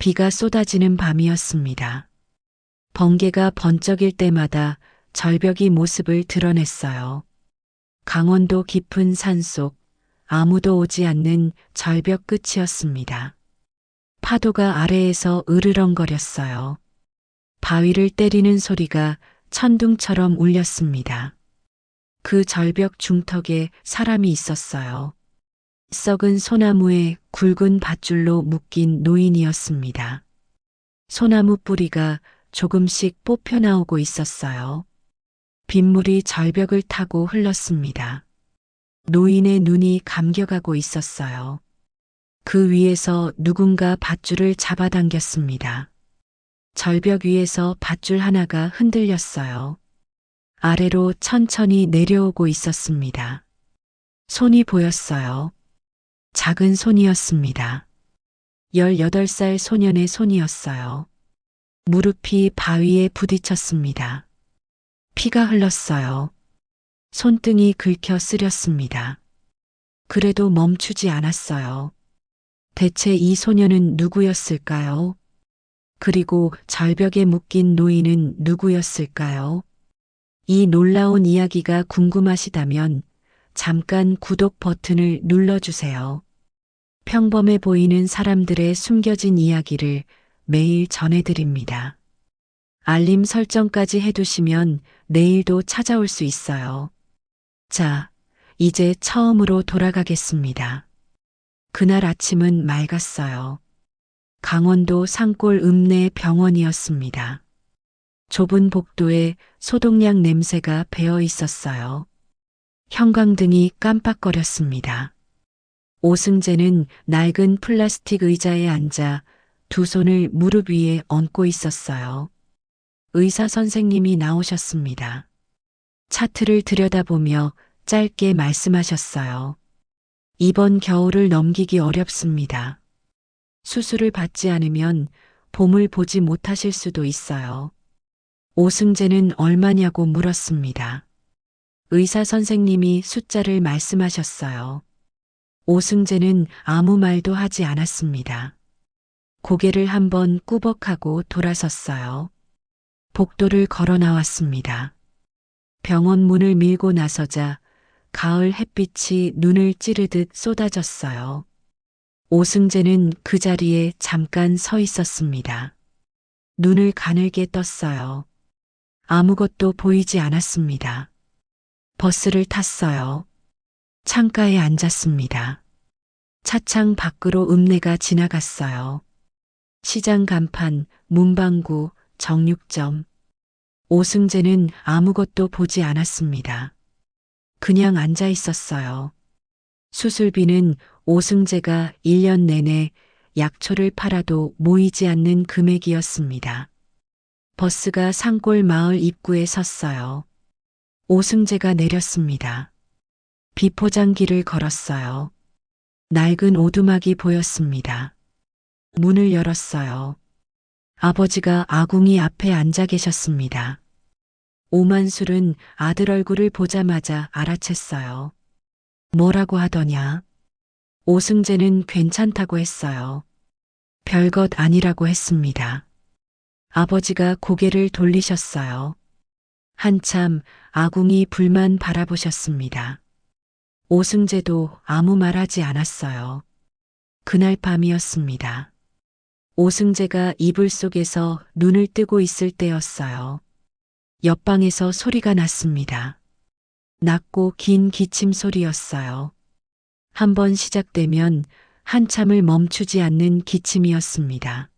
비가 쏟아지는 밤이었습니다. 번개가 번쩍일 때마다 절벽이 모습을 드러냈어요. 강원도 깊은 산속, 아무도 오지 않는 절벽 끝이었습니다. 파도가 아래에서 으르렁거렸어요. 바위를 때리는 소리가 천둥처럼 울렸습니다. 그 절벽 중턱에 사람이 있었어요. 썩은 소나무에 굵은 밧줄로 묶인 노인이었습니다. 소나무 뿌리가 조금씩 뽑혀 나오고 있었어요. 빗물이 절벽을 타고 흘렀습니다. 노인의 눈이 감겨가고 있었어요. 그 위에서 누군가 밧줄을 잡아당겼습니다. 절벽 위에서 밧줄 하나가 흔들렸어요. 아래로 천천히 내려오고 있었습니다. 손이 보였어요. 작은 손이었습니다. 18살 소년의 손이었어요. 무릎이 바위에 부딪혔습니다. 피가 흘렀어요. 손등이 긁혀 쓰렸습니다. 그래도 멈추지 않았어요. 대체 이 소년은 누구였을까요? 그리고 절벽에 묶인 노인은 누구였을까요? 이 놀라운 이야기가 궁금하시다면 잠깐 구독 버튼을 눌러주세요. 평범해 보이는 사람들의 숨겨진 이야기를 매일 전해드립니다. 알림 설정까지 해두시면 내일도 찾아올 수 있어요. 자, 이제 처음으로 돌아가겠습니다. 그날 아침은 맑았어요. 강원도 산골 읍내 병원이었습니다. 좁은 복도에 소독약 냄새가 배어 있었어요. 형광등이 깜빡거렸습니다. 오승재는 낡은 플라스틱 의자에 앉아 두 손을 무릎 위에 얹고 있었어요. 의사 선생님이 나오셨습니다. 차트를 들여다보며 짧게 말씀하셨어요. 이번 겨울을 넘기기 어렵습니다. 수술을 받지 않으면 봄을 보지 못하실 수도 있어요. 오승재는 얼마냐고 물었습니다. 의사 선생님이 숫자를 말씀하셨어요. 오승재는 아무 말도 하지 않았습니다. 고개를 한번 꾸벅하고 돌아섰어요. 복도를 걸어 나왔습니다. 병원 문을 밀고 나서자 가을 햇빛이 눈을 찌르듯 쏟아졌어요. 오승재는 그 자리에 잠깐 서 있었습니다. 눈을 가늘게 떴어요. 아무것도 보이지 않았습니다. 버스를 탔어요. 창가에 앉았습니다. 차창 밖으로 읍내가 지나갔어요. 시장 간판, 문방구, 정육점. 오승재는 아무것도 보지 않았습니다. 그냥 앉아 있었어요. 수술비는 오승재가 1년 내내 약초를 팔아도 모이지 않는 금액이었습니다. 버스가 산골 마을 입구에 섰어요. 오승재가 내렸습니다. 비포장길을 걸었어요. 낡은 오두막이 보였습니다. 문을 열었어요. 아버지가 아궁이 앞에 앉아 계셨습니다. 오만술은 아들 얼굴을 보자마자 알아챘어요. 뭐라고 하더냐? 오승재는 괜찮다고 했어요. 별것 아니라고 했습니다. 아버지가 고개를 돌리셨어요. 한참 아궁이 불만 바라보셨습니다. 오승재도 아무 말 하지 않았어요. 그날 밤이었습니다. 오승재가 이불 속에서 눈을 뜨고 있을 때였어요. 옆방에서 소리가 났습니다. 낮고 긴 기침 소리였어요. 한번 시작되면 한참을 멈추지 않는 기침이었습니다.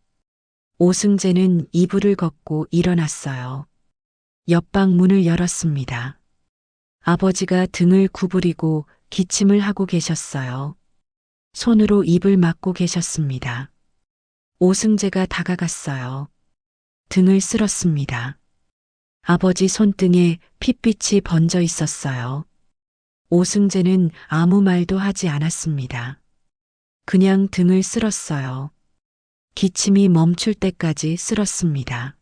오승재는 이불을 걷고 일어났어요. 옆방 문을 열었습니다. 아버지가 등을 구부리고 기침을 하고 계셨어요. 손으로 입을 막고 계셨습니다. 오승재가 다가갔어요. 등을 쓸었습니다. 아버지 손등에 핏빛이 번져 있었어요. 오승재는 아무 말도 하지 않았습니다. 그냥 등을 쓸었어요. 기침이 멈출 때까지 쓸었습니다.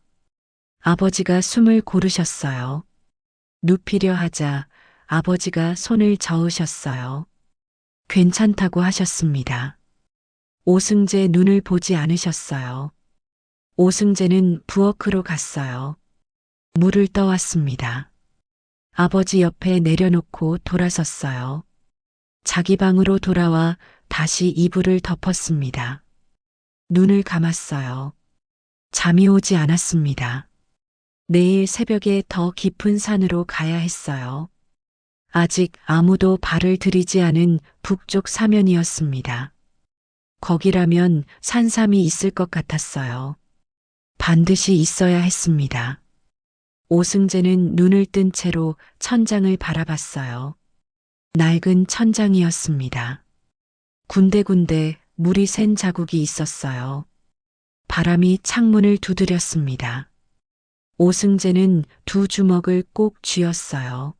아버지가 숨을 고르셨어요. 눕히려 하자 아버지가 손을 저으셨어요. 괜찮다고 하셨습니다. 오승재 눈을 보지 않으셨어요. 오승재는 부엌으로 갔어요. 물을 떠왔습니다. 아버지 옆에 내려놓고 돌아섰어요. 자기 방으로 돌아와 다시 이불을 덮었습니다. 눈을 감았어요. 잠이 오지 않았습니다. 내일 새벽에 더 깊은 산으로 가야 했어요. 아직 아무도 발을 들이지 않은 북쪽 사면이었습니다. 거기라면 산삼이 있을 것 같았어요. 반드시 있어야 했습니다. 오승재는 눈을 뜬 채로 천장을 바라봤어요. 낡은 천장이었습니다. 군데군데 물이 샌 자국이 있었어요. 바람이 창문을 두드렸습니다. 오승재는 두 주먹을 꼭 쥐었어요.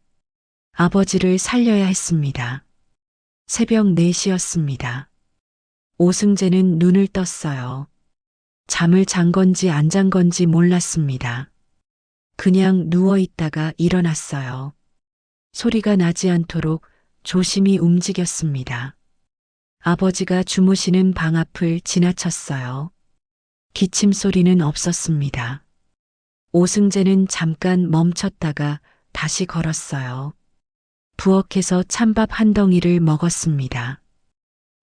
아버지를 살려야 했습니다. 새벽 4시였습니다. 오승재는 눈을 떴어요. 잠을 잔 건지 안 잔 건지 몰랐습니다. 그냥 누워 있다가 일어났어요. 소리가 나지 않도록 조심히 움직였습니다. 아버지가 주무시는 방 앞을 지나쳤어요. 기침 소리는 없었습니다. 오승재는 잠깐 멈췄다가 다시 걸었어요. 부엌에서 찬밥 한 덩이를 먹었습니다.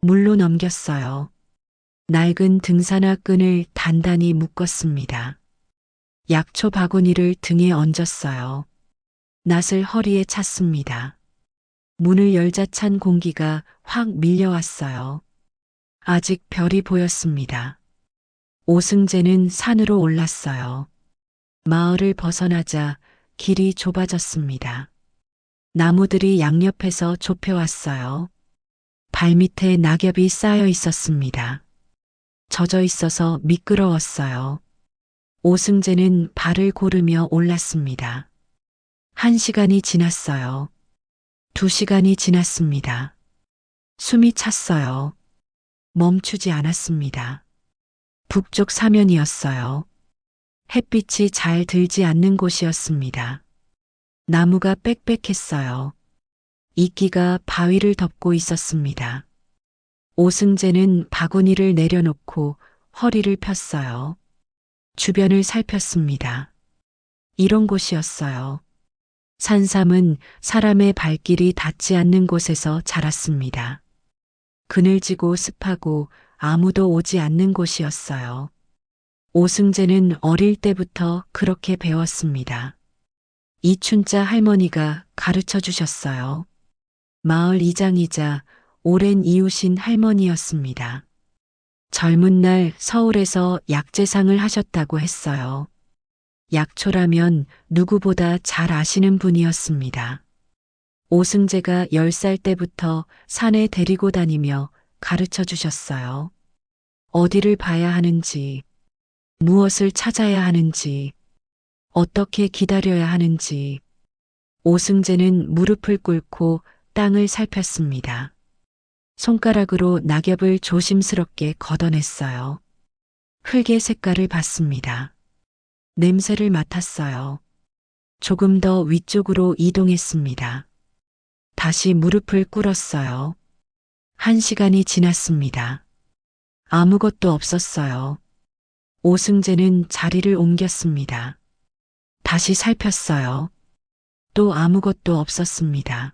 물로 넘겼어요. 낡은 등산화 끈을 단단히 묶었습니다. 약초 바구니를 등에 얹었어요. 낫을 허리에 찼습니다. 문을 열자 찬 공기가 확 밀려왔어요. 아직 별이 보였습니다. 오승재는 산으로 올랐어요. 마을을 벗어나자 길이 좁아졌습니다. 나무들이 양옆에서 좁혀왔어요. 발밑에 낙엽이 쌓여 있었습니다. 젖어 있어서 미끄러웠어요. 오승재는 발을 고르며 올랐습니다. 1시간이 지났어요. 2시간이 지났습니다. 숨이 찼어요. 멈추지 않았습니다. 북쪽 사면이었어요. 햇빛이 잘 들지 않는 곳이었습니다. 나무가 빽빽했어요. 이끼가 바위를 덮고 있었습니다. 오승재는 바구니를 내려놓고 허리를 폈어요. 주변을 살폈습니다. 이런 곳이었어요. 산삼은 사람의 발길이 닿지 않는 곳에서 자랐습니다. 그늘지고 습하고 아무도 오지 않는 곳이었어요. 오승재는 어릴 때부터 그렇게 배웠습니다. 이춘자 할머니가 가르쳐 주셨어요. 마을 이장이자 오랜 이웃인 할머니였습니다. 젊은 날 서울에서 약재상을 하셨다고 했어요. 약초라면 누구보다 잘 아시는 분이었습니다. 오승재가 10살 때부터 산에 데리고 다니며 가르쳐 주셨어요. 어디를 봐야 하는지, 무엇을 찾아야 하는지, 어떻게 기다려야 하는지. 오승재는 무릎을 꿇고 땅을 살폈습니다. 손가락으로 낙엽을 조심스럽게 걷어냈어요. 흙의 색깔을 봤습니다. 냄새를 맡았어요. 조금 더 위쪽으로 이동했습니다. 다시 무릎을 꿇었어요. 1시간이 지났습니다. 아무것도 없었어요. 오승재는 자리를 옮겼습니다. 다시 살폈어요. 또 아무것도 없었습니다.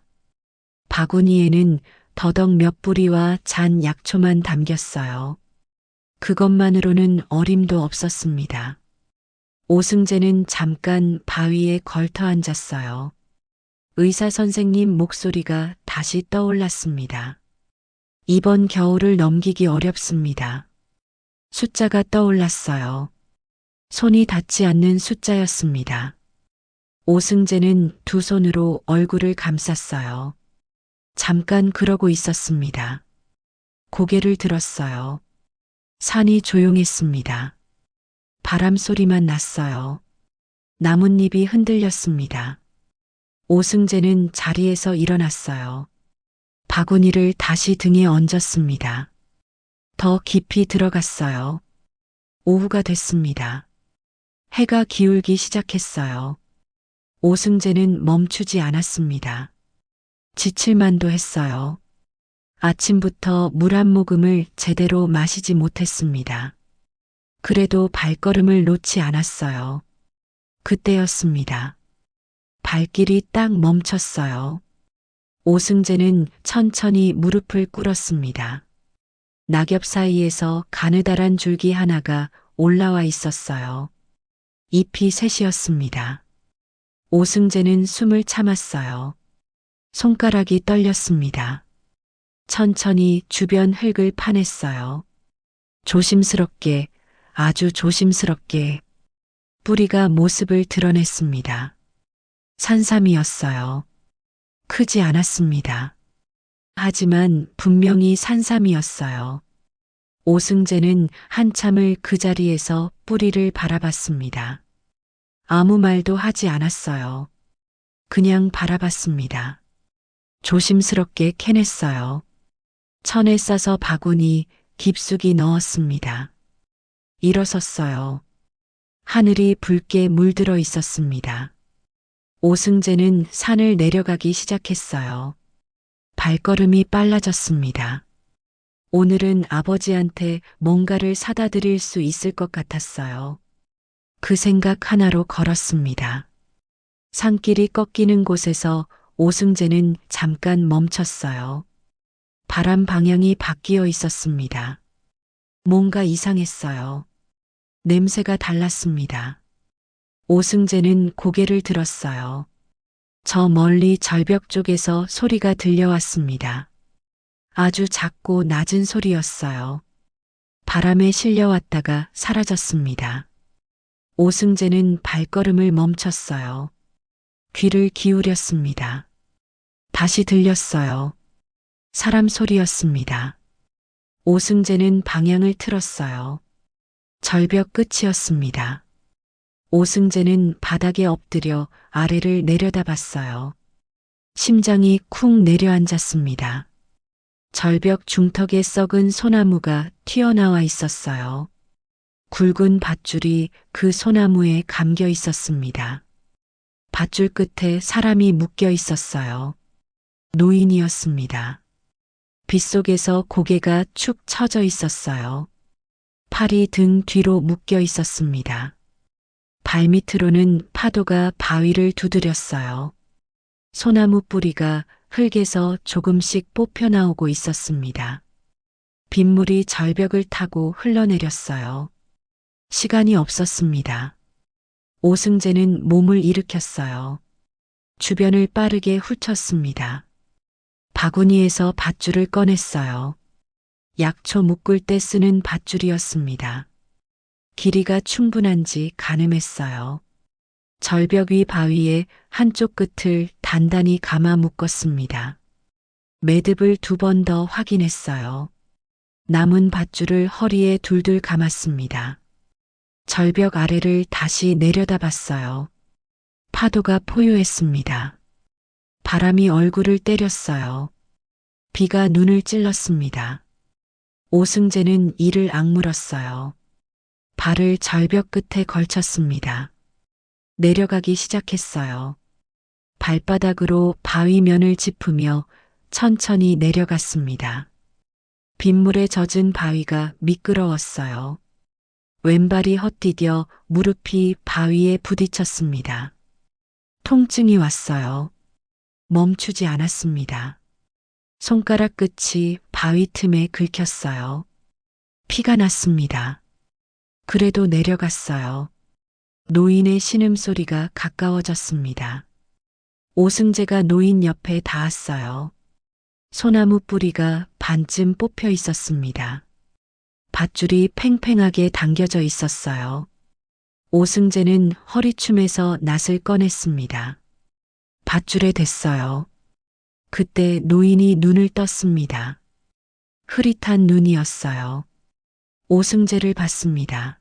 바구니에는 더덕 몇 뿌리와 잔 약초만 담겼어요. 그것만으로는 어림도 없었습니다. 오승재는 잠깐 바위에 걸터 앉았어요. 의사 선생님 목소리가 다시 떠올랐습니다. 이번 겨울을 넘기기 어렵습니다. 숫자가 떠올랐어요. 손이 닿지 않는 숫자였습니다. 오승재는 두 손으로 얼굴을 감쌌어요. 잠깐 그러고 있었습니다. 고개를 들었어요. 산이 조용했습니다. 바람 소리만 났어요. 나뭇잎이 흔들렸습니다. 오승재는 자리에서 일어났어요. 바구니를 다시 등에 얹었습니다. 더 깊이 들어갔어요. 오후가 됐습니다. 해가 기울기 시작했어요. 오승재는 멈추지 않았습니다. 지칠만도 했어요. 아침부터 물 한 모금을 제대로 마시지 못했습니다. 그래도 발걸음을 놓지 않았어요. 그때였습니다. 발길이 딱 멈췄어요. 오승재는 천천히 무릎을 꿇었습니다. 낙엽 사이에서 가느다란 줄기 하나가 올라와 있었어요. 잎이 셋이었습니다. 오승재는 숨을 참았어요. 손가락이 떨렸습니다. 천천히 주변 흙을 파냈어요. 조심스럽게, 아주 조심스럽게 뿌리가 모습을 드러냈습니다. 산삼이었어요. 크지 않았습니다. 하지만 분명히 산삼이었어요. 오승재는 한참을 그 자리에서 뿌리를 바라봤습니다. 아무 말도 하지 않았어요. 그냥 바라봤습니다. 조심스럽게 캐냈어요. 천에 싸서 바구니 깊숙이 넣었습니다. 일어섰어요. 하늘이 붉게 물들어 있었습니다. 오승재는 산을 내려가기 시작했어요. 발걸음이 빨라졌습니다. 오늘은 아버지한테 뭔가를 사다 드릴 수 있을 것 같았어요. 그 생각 하나로 걸었습니다. 산길이 꺾이는 곳에서 오승재는 잠깐 멈췄어요. 바람 방향이 바뀌어 있었습니다. 뭔가 이상했어요. 냄새가 달랐습니다. 오승재는 고개를 들었어요. 저 멀리 절벽 쪽에서 소리가 들려왔습니다. 아주 작고 낮은 소리였어요. 바람에 실려왔다가 사라졌습니다. 오승재는 발걸음을 멈췄어요. 귀를 기울였습니다. 다시 들렸어요. 사람 소리였습니다. 오승재는 방향을 틀었어요. 절벽 끝이었습니다. 오승재는 바닥에 엎드려 아래를 내려다봤어요. 심장이 쿵 내려앉았습니다. 절벽 중턱에 썩은 소나무가 튀어나와 있었어요. 굵은 밧줄이 그 소나무에 감겨 있었습니다. 밧줄 끝에 사람이 묶여 있었어요. 노인이었습니다. 빗속에서 고개가 축 처져 있었어요. 팔이 등 뒤로 묶여 있었습니다. 발밑으로는 파도가 바위를 두드렸어요. 소나무 뿌리가 흙에서 조금씩 뽑혀 나오고 있었습니다. 빗물이 절벽을 타고 흘러내렸어요. 시간이 없었습니다. 오승재는 몸을 일으켰어요. 주변을 빠르게 훑었습니다. 바구니에서 밧줄을 꺼냈어요. 약초 묶을 때 쓰는 밧줄이었습니다. 길이가 충분한지 가늠했어요. 절벽 위 바위에 한쪽 끝을 단단히 감아 묶었습니다. 매듭을 2번 더 확인했어요. 남은 밧줄을 허리에 둘둘 감았습니다. 절벽 아래를 다시 내려다봤어요. 파도가 포효했습니다. 바람이 얼굴을 때렸어요. 비가 눈을 찔렀습니다. 오승재는 이를 악물었어요. 발을 절벽 끝에 걸쳤습니다. 내려가기 시작했어요. 발바닥으로 바위 면을 짚으며 천천히 내려갔습니다. 빗물에 젖은 바위가 미끄러웠어요. 왼발이 헛디뎌 무릎이 바위에 부딪혔습니다. 통증이 왔어요. 멈추지 않았습니다. 손가락 끝이 바위 틈에 긁혔어요. 피가 났습니다. 그래도 내려갔어요. 노인의 신음소리가 가까워졌습니다. 오승재가 노인 옆에 닿았어요. 소나무 뿌리가 반쯤 뽑혀 있었습니다. 밧줄이 팽팽하게 당겨져 있었어요. 오승재는 허리춤에서 낫을 꺼냈습니다. 밧줄에 댔어요. 그때 노인이 눈을 떴습니다. 흐릿한 눈이었어요. 오승재를 봤습니다.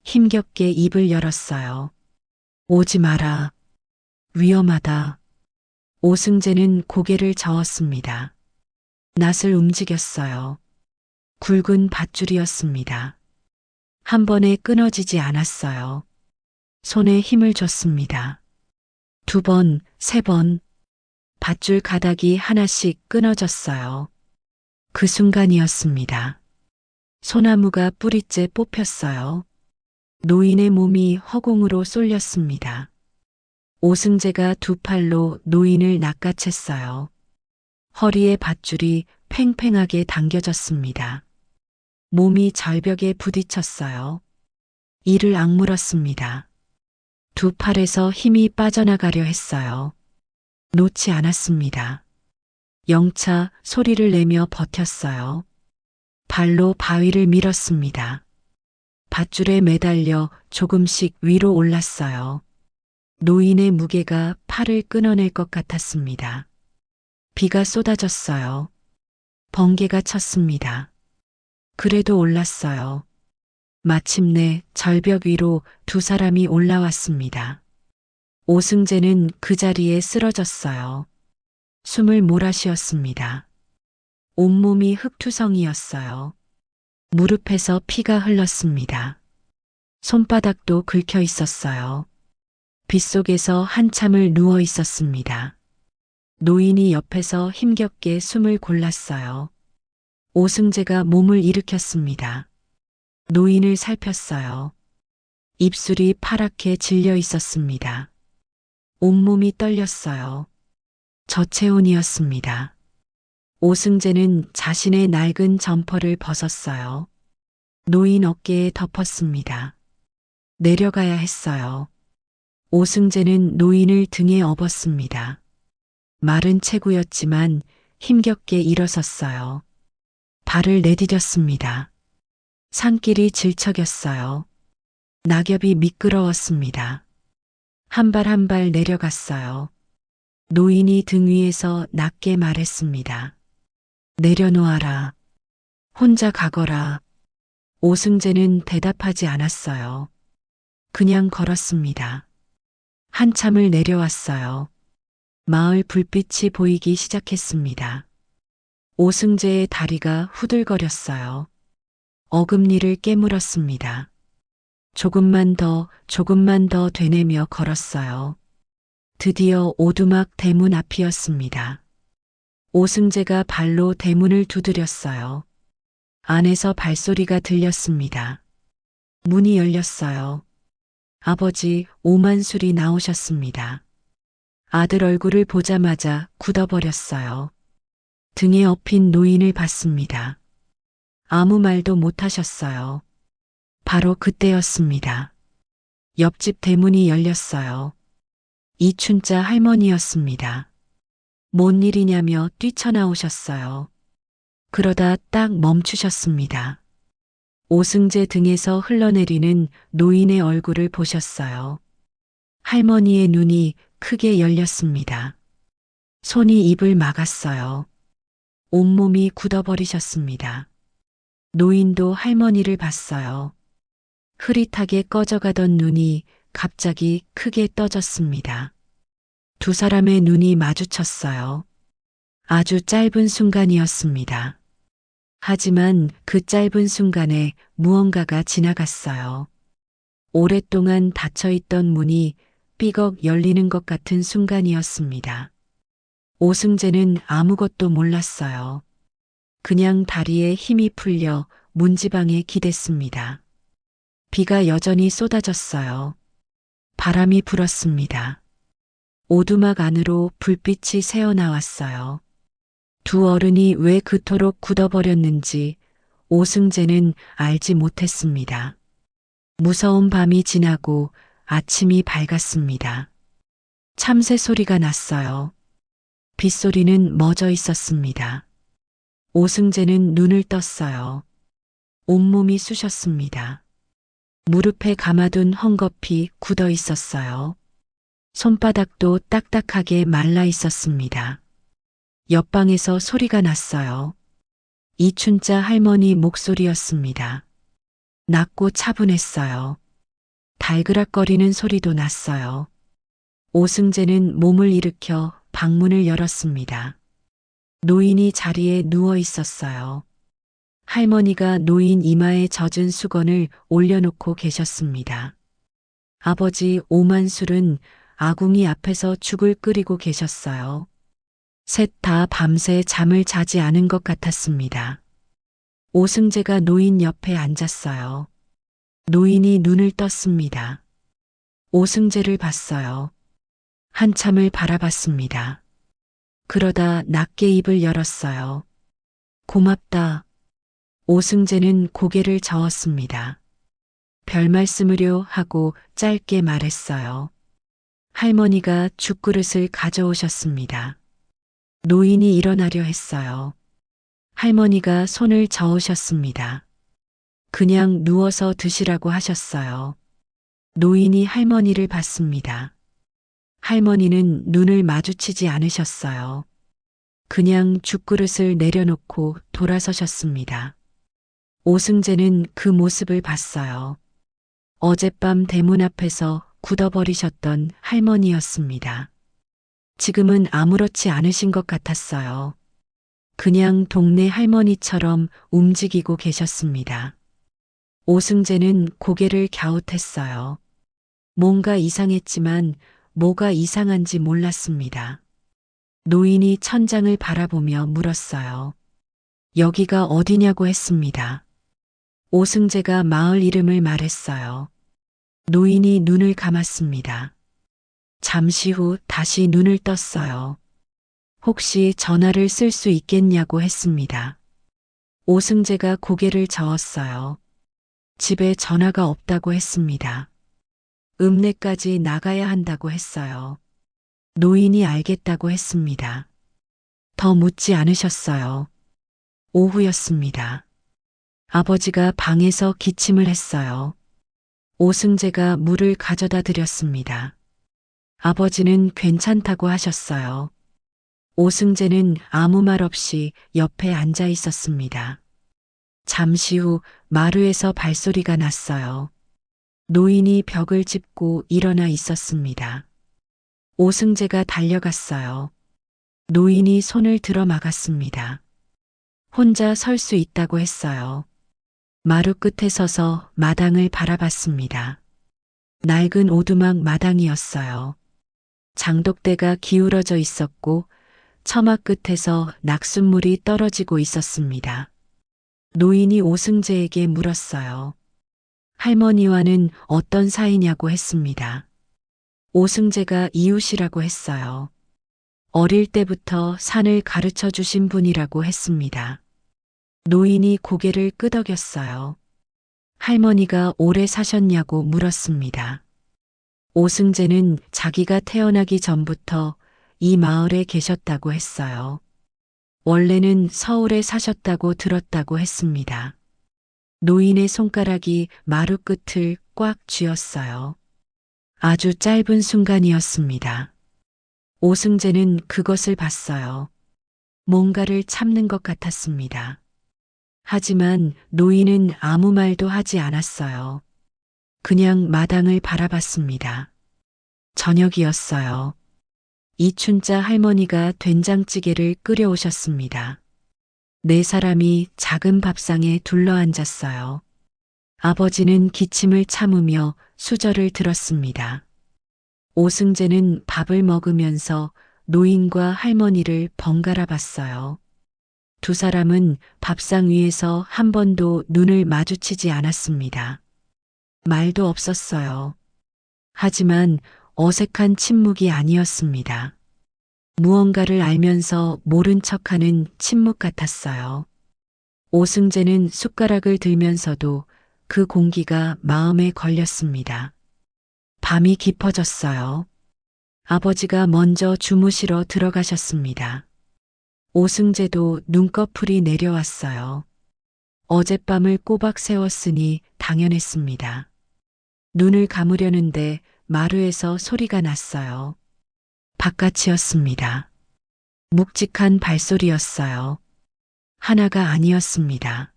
힘겹게 입을 열었어요. 오지 마라. 위험하다. 오승재는 고개를 저었습니다. 낫을 움직였어요. 굵은 밧줄이었습니다. 한 번에 끊어지지 않았어요. 손에 힘을 줬습니다. 2번, 3번. 밧줄 가닥이 하나씩 끊어졌어요. 그 순간이었습니다. 소나무가 뿌리째 뽑혔어요. 노인의 몸이 허공으로 쏠렸습니다. 오승재가 두 팔로 노인을 낚아챘어요. 허리에 밧줄이 팽팽하게 당겨졌습니다. 몸이 절벽에 부딪혔어요. 이를 악물었습니다. 두 팔에서 힘이 빠져나가려 했어요. 놓지 않았습니다. 영차 소리를 내며 버텼어요. 발로 바위를 밀었습니다. 밧줄에 매달려 조금씩 위로 올랐어요. 노인의 무게가 팔을 끊어낼 것 같았습니다. 비가 쏟아졌어요. 번개가 쳤습니다. 그래도 올랐어요. 마침내 절벽 위로 두 사람이 올라왔습니다. 오승재는 그 자리에 쓰러졌어요. 숨을 몰아쉬었습니다. 온몸이 흙투성이었어요. 무릎에서 피가 흘렀습니다. 손바닥도 긁혀 있었어요. 빗속에서 한참을 누워 있었습니다. 노인이 옆에서 힘겹게 숨을 골랐어요. 오승재가 몸을 일으켰습니다. 노인을 살폈어요. 입술이 파랗게 질려 있었습니다. 온몸이 떨렸어요. 저체온이었습니다. 오승재는 자신의 낡은 점퍼를 벗었어요. 노인 어깨에 덮었습니다. 내려가야 했어요. 오승재는 노인을 등에 업었습니다. 마른 체구였지만 힘겹게 일어섰어요. 발을 내디뎠습니다. 산길이 질척였어요. 낙엽이 미끄러웠습니다. 한 발 한 발 내려갔어요. 노인이 등 위에서 낮게 말했습니다. 내려놓아라. 혼자 가거라. 오승재는 대답하지 않았어요. 그냥 걸었습니다. 한참을 내려왔어요. 마을 불빛이 보이기 시작했습니다. 오승재의 다리가 후들거렸어요. 어금니를 깨물었습니다. 조금만 더 되뇌며 걸었어요. 드디어 오두막 대문 앞이었습니다. 오승재가 발로 대문을 두드렸어요. 안에서 발소리가 들렸습니다. 문이 열렸어요. 아버지 오만술이 나오셨습니다. 아들 얼굴을 보자마자 굳어버렸어요. 등에 업힌 노인을 봤습니다. 아무 말도 못하셨어요. 바로 그때였습니다. 옆집 대문이 열렸어요. 이춘자 할머니였습니다. 뭔 일이냐며 뛰쳐나오셨어요. 그러다 딱 멈추셨습니다. 오승재 등에서 흘러내리는 노인의 얼굴을 보셨어요. 할머니의 눈이 크게 열렸습니다. 손이 입을 막았어요. 온몸이 굳어버리셨습니다. 노인도 할머니를 봤어요. 흐릿하게 꺼져가던 눈이 갑자기 크게 떠졌습니다. 두 사람의 눈이 마주쳤어요. 아주 짧은 순간이었습니다. 하지만 그 짧은 순간에 무언가가 지나갔어요. 오랫동안 닫혀있던 문이 삐걱 열리는 것 같은 순간이었습니다. 오승재는 아무것도 몰랐어요. 그냥 다리에 힘이 풀려 문지방에 기댔습니다. 비가 여전히 쏟아졌어요. 바람이 불었습니다. 오두막 안으로 불빛이 새어나왔어요. 두 어른이 왜 그토록 굳어버렸는지 오승재는 알지 못했습니다. 무서운 밤이 지나고 아침이 밝았습니다. 참새 소리가 났어요. 빗소리는 멎어 있었습니다. 오승재는 눈을 떴어요. 온몸이 쑤셨습니다. 무릎에 감아둔 헝겊이 굳어 있었어요. 손바닥도 딱딱하게 말라 있었습니다. 옆방에서 소리가 났어요. 이춘자 할머니 목소리였습니다. 낮고 차분했어요. 달그락거리는 소리도 났어요. 오승재는 몸을 일으켜 방문을 열었습니다. 노인이 자리에 누워 있었어요. 할머니가 노인 이마에 젖은 수건을 올려놓고 계셨습니다. 아버지 오만술은 아궁이 앞에서 죽을 끓이고 계셨어요. 셋 다 밤새 잠을 자지 않은 것 같았습니다. 오승재가 노인 옆에 앉았어요. 노인이 눈을 떴습니다. 오승재를 봤어요. 한참을 바라봤습니다. 그러다 낮게 입을 열었어요. 고맙다. 오승재는 고개를 저었습니다. 별 말씀을요 하고 짧게 말했어요. 할머니가 죽그릇을 가져오셨습니다. 노인이 일어나려 했어요. 할머니가 손을 저으셨습니다. 그냥 누워서 드시라고 하셨어요. 노인이 할머니를 봤습니다. 할머니는 눈을 마주치지 않으셨어요. 그냥 죽그릇을 내려놓고 돌아서셨습니다. 오승재는 그 모습을 봤어요. 어젯밤 대문 앞에서 굳어버리셨던 할머니였습니다. 지금은 아무렇지 않으신 것 같았어요. 그냥 동네 할머니처럼 움직이고 계셨습니다. 오승재는 고개를 갸웃했어요. 뭔가 이상했지만 뭐가 이상한지 몰랐습니다. 노인이 천장을 바라보며 물었어요. 여기가 어디냐고 했습니다. 오승재가 마을 이름을 말했어요. 노인이 눈을 감았습니다. 잠시 후 다시 눈을 떴어요. 혹시 전화를 쓸 수 있겠냐고 했습니다. 오승재가 고개를 저었어요. 집에 전화가 없다고 했습니다. 읍내까지 나가야 한다고 했어요. 노인이 알겠다고 했습니다. 더 묻지 않으셨어요. 오후였습니다. 아버지가 방에서 기침을 했어요. 오승재가 물을 가져다 드렸습니다. 아버지는 괜찮다고 하셨어요. 오승재는 아무 말 없이 옆에 앉아 있었습니다. 잠시 후 마루에서 발소리가 났어요. 노인이 벽을 짚고 일어나 있었습니다. 오승재가 달려갔어요. 노인이 손을 들어 막았습니다. 혼자 설 수 있다고 했어요. 마루 끝에 서서 마당을 바라봤습니다. 낡은 오두막 마당이었어요. 장독대가 기울어져 있었고 처마 끝에서 낙숫물이 떨어지고 있었습니다. 노인이 오승재에게 물었어요. 할머니와는 어떤 사이냐고 했습니다. 오승재가 이웃이라고 했어요. 어릴 때부터 산을 가르쳐 주신 분이라고 했습니다. 노인이 고개를 끄덕였어요. 할머니가 오래 사셨냐고 물었습니다. 오승재는 자기가 태어나기 전부터 이 마을에 계셨다고 했어요. 원래는 서울에 사셨다고 들었다고 했습니다. 노인의 손가락이 마루 끝을 꽉 쥐었어요. 아주 짧은 순간이었습니다. 오승재는 그것을 봤어요. 뭔가를 참는 것 같았습니다. 하지만 노인은 아무 말도 하지 않았어요. 그냥 마당을 바라봤습니다. 저녁이었어요. 이춘자 할머니가 된장찌개를 끓여오셨습니다. 네 사람이 작은 밥상에 둘러앉았어요. 아버지는 기침을 참으며 수저를 들었습니다. 오승재는 밥을 먹으면서 노인과 할머니를 번갈아 봤어요. 두 사람은 밥상 위에서 한 번도 눈을 마주치지 않았습니다. 말도 없었어요. 하지만 어색한 침묵이 아니었습니다. 무언가를 알면서 모른 척하는 침묵 같았어요. 오승재는 숟가락을 들면서도 그 공기가 마음에 걸렸습니다. 밤이 깊어졌어요. 아버지가 먼저 주무시러 들어가셨습니다. 오승재도 눈꺼풀이 내려왔어요. 어젯밤을 꼬박 세웠으니 당연했습니다. 눈을 감으려는데 마루에서 소리가 났어요. 바깥이었습니다. 묵직한 발소리였어요. 하나가 아니었습니다.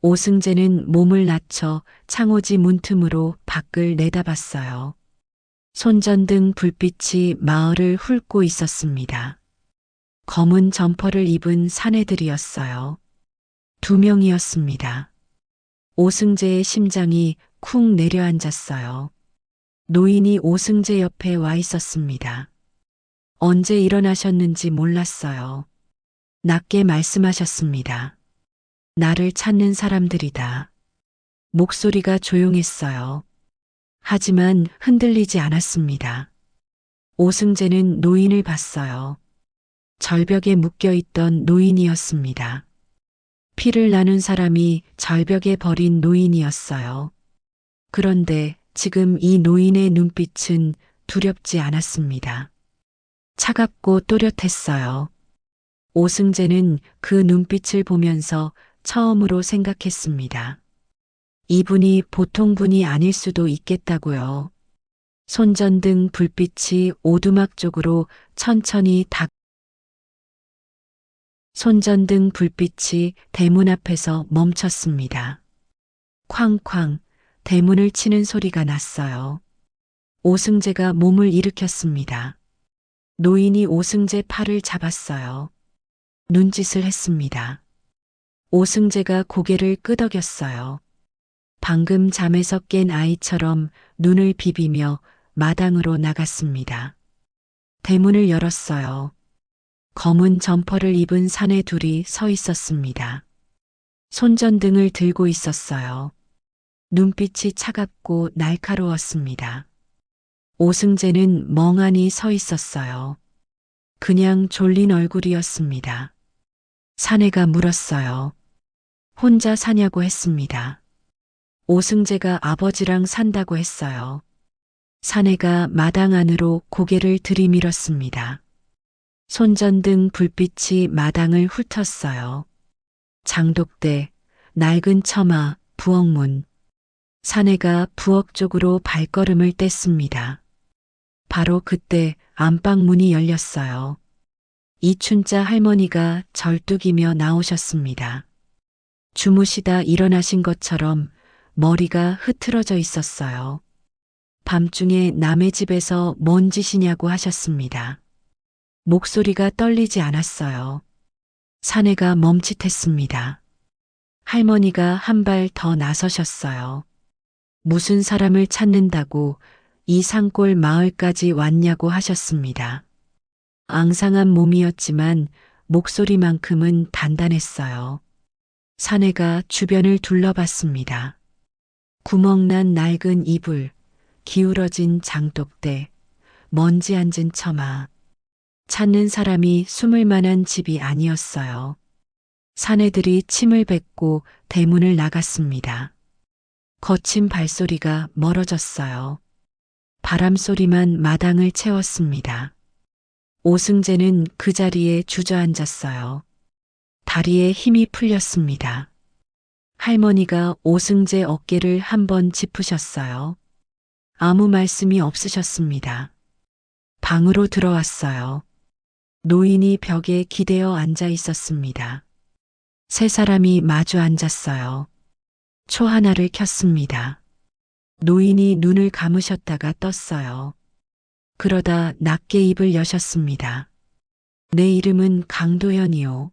오승재는 몸을 낮춰 창호지 문틈으로 밖을 내다봤어요. 손전등 불빛이 마을을 훑고 있었습니다. 검은 점퍼를 입은 사내들이었어요. 2명이었습니다. 오승재의 심장이 쿵 내려앉았어요. 노인이 오승재 옆에 와 있었습니다. 언제 일어나셨는지 몰랐어요. 낮게 말씀하셨습니다. 나를 찾는 사람들이다. 목소리가 조용했어요. 하지만 흔들리지 않았습니다. 오승재는 노인을 봤어요. 절벽에 묶여있던 노인이었습니다. 피를 나눈 사람이 절벽에 버린 노인이었어요. 그런데 지금 이 노인의 눈빛은 두렵지 않았습니다. 차갑고 또렷했어요. 오승재는 그 눈빛을 보면서 처음으로 생각했습니다. 이분이 보통 분이 아닐 수도 있겠다고요. 손전등 불빛이 오두막 쪽으로 천천히 손전등 불빛이 대문 앞에서 멈췄습니다. 쾅쾅 대문을 치는 소리가 났어요. 오승재가 몸을 일으켰습니다. 노인이 오승재 팔을 잡았어요. 눈짓을 했습니다. 오승재가 고개를 끄덕였어요. 방금 잠에서 깬 아이처럼 눈을 비비며 마당으로 나갔습니다. 대문을 열었어요. 검은 점퍼를 입은 사내 둘이 서 있었습니다. 손전등을 들고 있었어요. 눈빛이 차갑고 날카로웠습니다. 오승재는 멍하니 서 있었어요. 그냥 졸린 얼굴이었습니다. 사내가 물었어요. 혼자 사냐고 했습니다. 오승재가 아버지랑 산다고 했어요. 사내가 마당 안으로 고개를 들이밀었습니다. 손전등 불빛이 마당을 훑었어요. 장독대, 낡은 처마, 부엌문. 사내가 부엌 쪽으로 발걸음을 뗐습니다. 바로 그때 안방 문이 열렸어요. 이춘자 할머니가 절뚝이며 나오셨습니다. 주무시다 일어나신 것처럼 머리가 흐트러져 있었어요. 밤중에 남의 집에서 뭔 짓이냐고 하셨습니다. 목소리가 떨리지 않았어요. 사내가 멈칫했습니다. 할머니가 한 발 더 나서셨어요. 무슨 사람을 찾는다고 이 산골 마을까지 왔냐고 하셨습니다. 앙상한 몸이었지만 목소리만큼은 단단했어요. 사내가 주변을 둘러봤습니다. 구멍난 낡은 이불, 기울어진 장독대, 먼지 앉은 처마. 찾는 사람이 숨을 만한 집이 아니었어요. 사내들이 침을 뱉고 대문을 나갔습니다. 거친 발소리가 멀어졌어요. 바람소리만 마당을 채웠습니다. 오승재는 그 자리에 주저앉았어요. 다리에 힘이 풀렸습니다. 할머니가 오승재 어깨를 한번 짚으셨어요. 아무 말씀이 없으셨습니다. 방으로 들어왔어요. 노인이 벽에 기대어 앉아 있었습니다. 세 사람이 마주 앉았어요. 초 하나를 켰습니다. 노인이 눈을 감으셨다가 떴어요. 그러다 낮게 입을 여셨습니다. 내 이름은 강도현이요.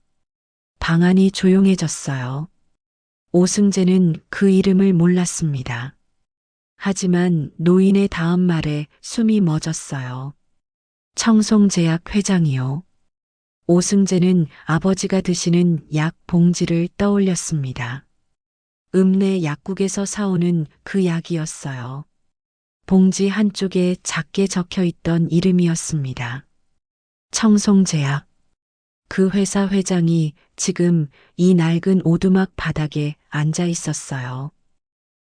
방 안이 조용해졌어요. 오승재는 그 이름을 몰랐습니다. 하지만 노인의 다음 말에 숨이 멎었어요. 청송제약 회장이요. 오승재는 아버지가 드시는 약 봉지를 떠올렸습니다. 읍내 약국에서 사오는 그 약이었어요. 봉지 한쪽에 작게 적혀 있던 이름이었습니다. 청송제약. 그 회사 회장이 지금 이 낡은 오두막 바닥에 앉아 있었어요.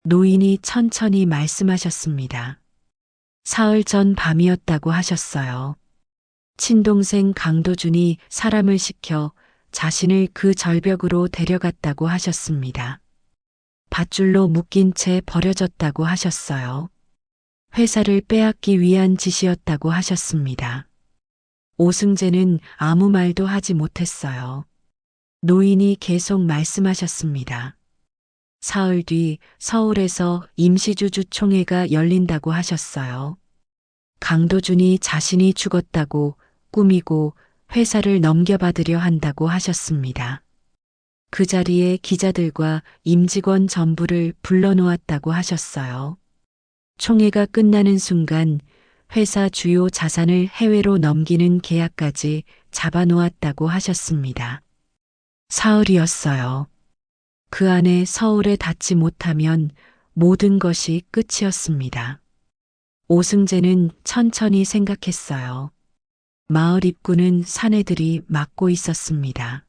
노인이 천천히 말씀하셨습니다. 사흘 전 밤이었다고 하셨어요. 친동생 강도준이 사람을 시켜 자신을 그 절벽으로 데려갔다고 하셨습니다. 밧줄로 묶인 채 버려졌다고 하셨어요. 회사를 빼앗기 위한 짓이었다고 하셨습니다. 오승재는 아무 말도 하지 못했어요. 노인이 계속 말씀하셨습니다. 사흘 뒤 서울에서 임시주주 총회가 열린다고 하셨어요. 강도준이 자신이 죽었다고 꾸미고 회사를 넘겨받으려 한다고 하셨습니다. 그 자리에 기자들과 임직원 전부를 불러놓았다고 하셨어요. 총회가 끝나는 순간 회사 주요 자산을 해외로 넘기는 계약까지 잡아놓았다고 하셨습니다. 사흘이었어요. 그 안에 서울에 닿지 못하면 모든 것이 끝이었습니다. 오승재는 천천히 생각했어요. 마을 입구는 사내들이 막고 있었습니다.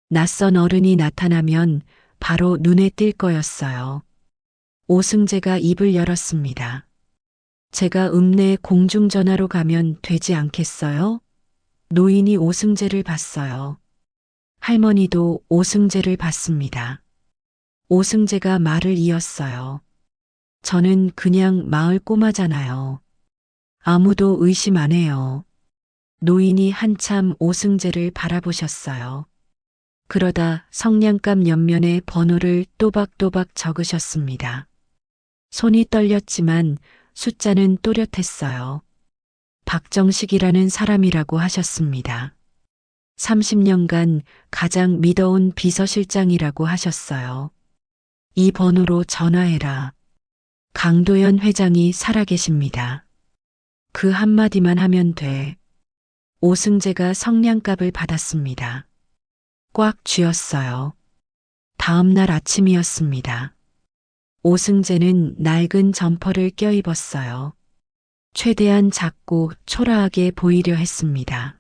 낯선 어른이 나타나면 바로 눈에 띌 거였어요. 오승재가 입을 열었습니다. 제가 읍내 공중전화로 가면 되지 않겠어요? 노인이 오승재를 봤어요. 할머니도 오승재를 봤습니다. 오승재가 말을 이었어요. 저는 그냥 마을 꼬마잖아요. 아무도 의심 안 해요. 노인이 한참 오승재를 바라보셨어요. 그러다 성냥갑 옆면에 번호를 또박또박 적으셨습니다. 손이 떨렸지만 숫자는 또렷했어요. 박정식이라는 사람이라고 하셨습니다. 30년간 가장 믿어온 비서실장이라고 하셨어요. 이 번호로 전화해라. 강도연 회장이 살아계십니다. 그 한마디만 하면 돼. 오승재가 성냥갑을 받았습니다. 꽉 쥐었어요. 다음 날 아침이었습니다. 오승재는 낡은 점퍼를 껴입었어요. 최대한 작고 초라하게 보이려 했습니다.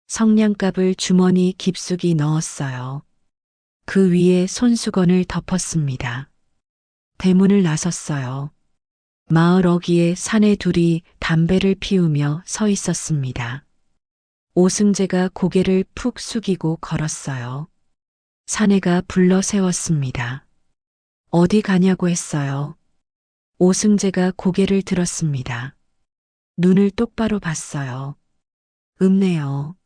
성냥갑을 주머니 깊숙이 넣었어요. 그 위에 손수건을 덮었습니다. 대문을 나섰어요. 마을 어귀에 사내 둘이 담배를 피우며 서 있었습니다. 오승재가 고개를 푹 숙이고 걸었어요. 사내가 불러 세웠습니다. 어디 가냐고 했어요. 오승재가 고개를 들었습니다. 눈을 똑바로 봤어요. 읍내요.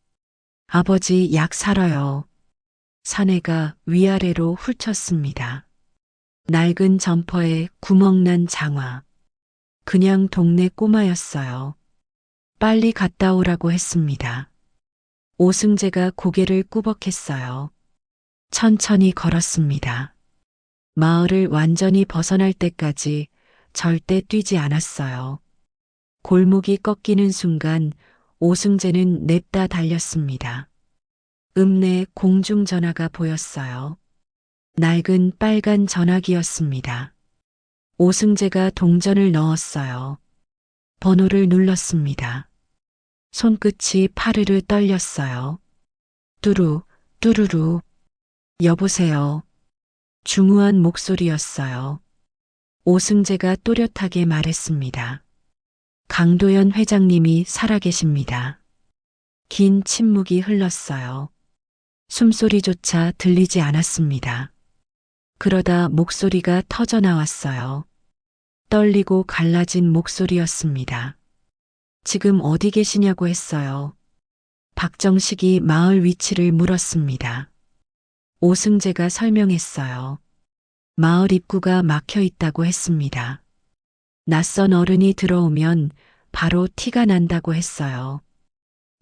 아버지 약 사러요. 사내가 위아래로 훑쳤습니다. 낡은 점퍼에 구멍난 장화. 그냥 동네 꼬마였어요. 빨리 갔다 오라고 했습니다. 오승재가 고개를 꾸벅했어요. 천천히 걸었습니다. 마을을 완전히 벗어날 때까지 절대 뛰지 않았어요. 골목이 꺾이는 순간 오승재는 냅다 달렸습니다. 읍내 공중전화가 보였어요. 낡은 빨간 전화기였습니다. 오승재가 동전을 넣었어요. 번호를 눌렀습니다. 손끝이 파르르 떨렸어요. 뚜루, 뚜루루. 여보세요. 중후한 목소리였어요. 오승재가 또렷하게 말했습니다. 강도연 회장님이 살아계십니다. 긴 침묵이 흘렀어요. 숨소리조차 들리지 않았습니다. 그러다 목소리가 터져 나왔어요. 떨리고 갈라진 목소리였습니다. 지금 어디 계시냐고 했어요. 박정식이 마을 위치를 물었습니다. 오승재가 설명했어요. 마을 입구가 막혀 있다고 했습니다. 낯선 어른이 들어오면 바로 티가 난다고 했어요.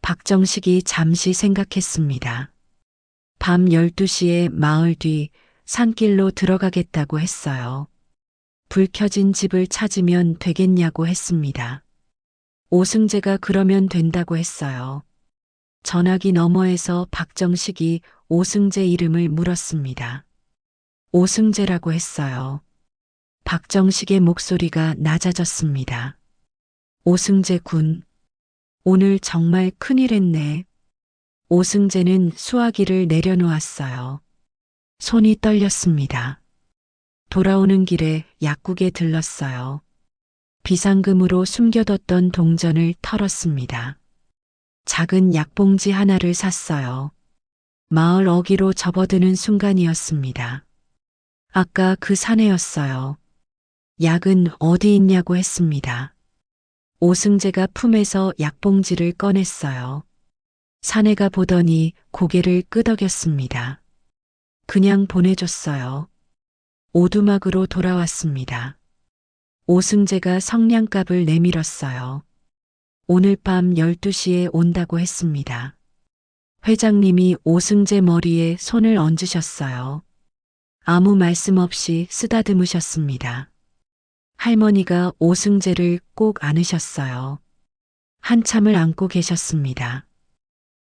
박정식이 잠시 생각했습니다. 밤 12시에 마을 뒤 산길로 들어가겠다고 했어요. 불 켜진 집을 찾으면 되겠냐고 했습니다. 오승재가 그러면 된다고 했어요. 전화기 너머에서 박정식이 오승재 이름을 물었습니다. 오승재라고 했어요. 박정식의 목소리가 낮아졌습니다. 오승재 군, 오늘 정말 큰일 했네. 오승재는 수화기를 내려놓았어요. 손이 떨렸습니다. 돌아오는 길에 약국에 들렀어요. 비상금으로 숨겨뒀던 동전을 털었습니다. 작은 약봉지 하나를 샀어요. 마을 어귀로 접어드는 순간이었습니다. 아까 그 사내였어요. 약은 어디 있냐고 했습니다. 오승재가 품에서 약봉지를 꺼냈어요. 사내가 보더니 고개를 끄덕였습니다. 그냥 보내줬어요. 오두막으로 돌아왔습니다. 오승재가 성냥갑을 내밀었어요. 오늘 밤 12시에 온다고 했습니다. 회장님이 오승재 머리에 손을 얹으셨어요. 아무 말씀 없이 쓰다듬으셨습니다. 할머니가 오승재를 꼭 안으셨어요. 한참을 안고 계셨습니다.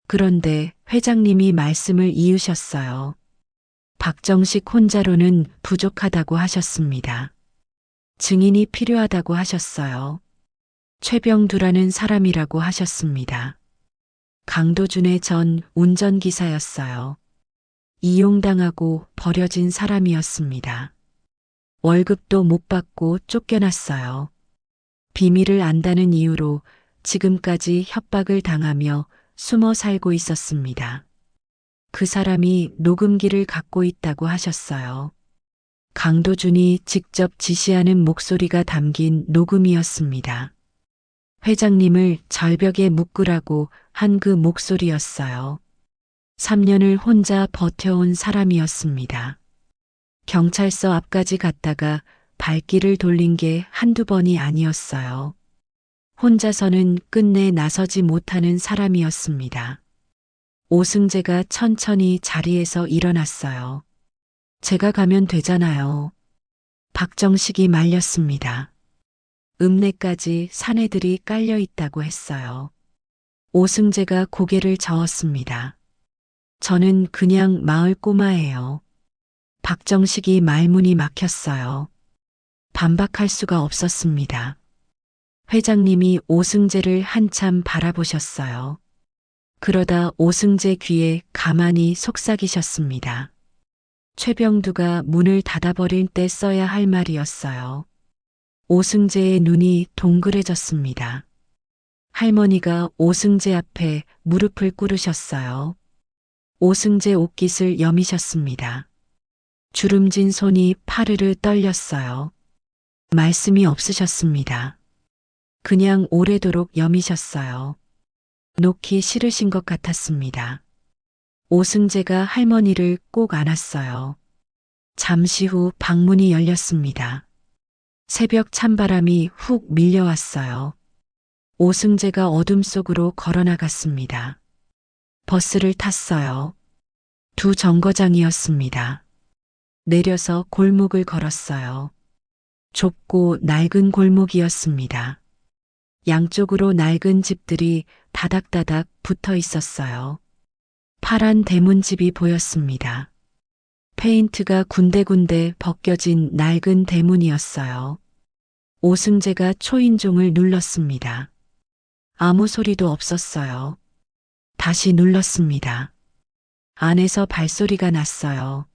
그런데 회장님이 말씀을 이으셨어요. 박정식 혼자로는 부족하다고 하셨습니다. 증인이 필요하다고 하셨어요. 최병두라는 사람이라고 하셨습니다. 강도준의 전 운전기사였어요. 이용당하고 버려진 사람이었습니다. 월급도 못 받고 쫓겨났어요. 비밀을 안다는 이유로 지금까지 협박을 당하며 숨어 살고 있었습니다. 그 사람이 녹음기를 갖고 있다고 하셨어요. 강도준이 직접 지시하는 목소리가 담긴 녹음이었습니다. 회장님을 절벽에 묶으라고 한 그 목소리였어요. 3년을 혼자 버텨온 사람이었습니다. 경찰서 앞까지 갔다가 발길을 돌린 게 한두 번이 아니었어요. 혼자서는 끝내 나서지 못하는 사람이었습니다. 오승재가 천천히 자리에서 일어났어요. 제가 가면 되잖아요. 박정식이 말렸습니다. 읍내까지 사내들이 깔려 있다고 했어요. 오승재가 고개를 저었습니다. 저는 그냥 마을 꼬마예요. 박정식이 말문이 막혔어요. 반박할 수가 없었습니다. 회장님이 오승재를 한참 바라보셨어요. 그러다 오승재 귀에 가만히 속삭이셨습니다. 최병두가 문을 닫아버릴 때 써야 할 말이었어요. 오승재의 눈이 동그래졌습니다. 할머니가 오승재 앞에 무릎을 꿇으셨어요. 오승재 옷깃을 여미셨습니다. 주름진 손이 파르르 떨렸어요. 말씀이 없으셨습니다. 그냥 오래도록 여미셨어요. 놓기 싫으신 것 같았습니다. 오승재가 할머니를 꼭 안았어요. 잠시 후 방문이 열렸습니다. 새벽 찬바람이 훅 밀려왔어요. 오승재가 어둠 속으로 걸어나갔습니다. 버스를 탔어요. 두 정거장이었습니다. 내려서 골목을 걸었어요. 좁고 낡은 골목이었습니다. 양쪽으로 낡은 집들이 다닥다닥 붙어 있었어요. 파란 대문집이 보였습니다. 페인트가 군데군데 벗겨진 낡은 대문이었어요. 오승재가 초인종을 눌렀습니다. 아무 소리도 없었어요. 다시 눌렀습니다. 안에서 발소리가 났어요.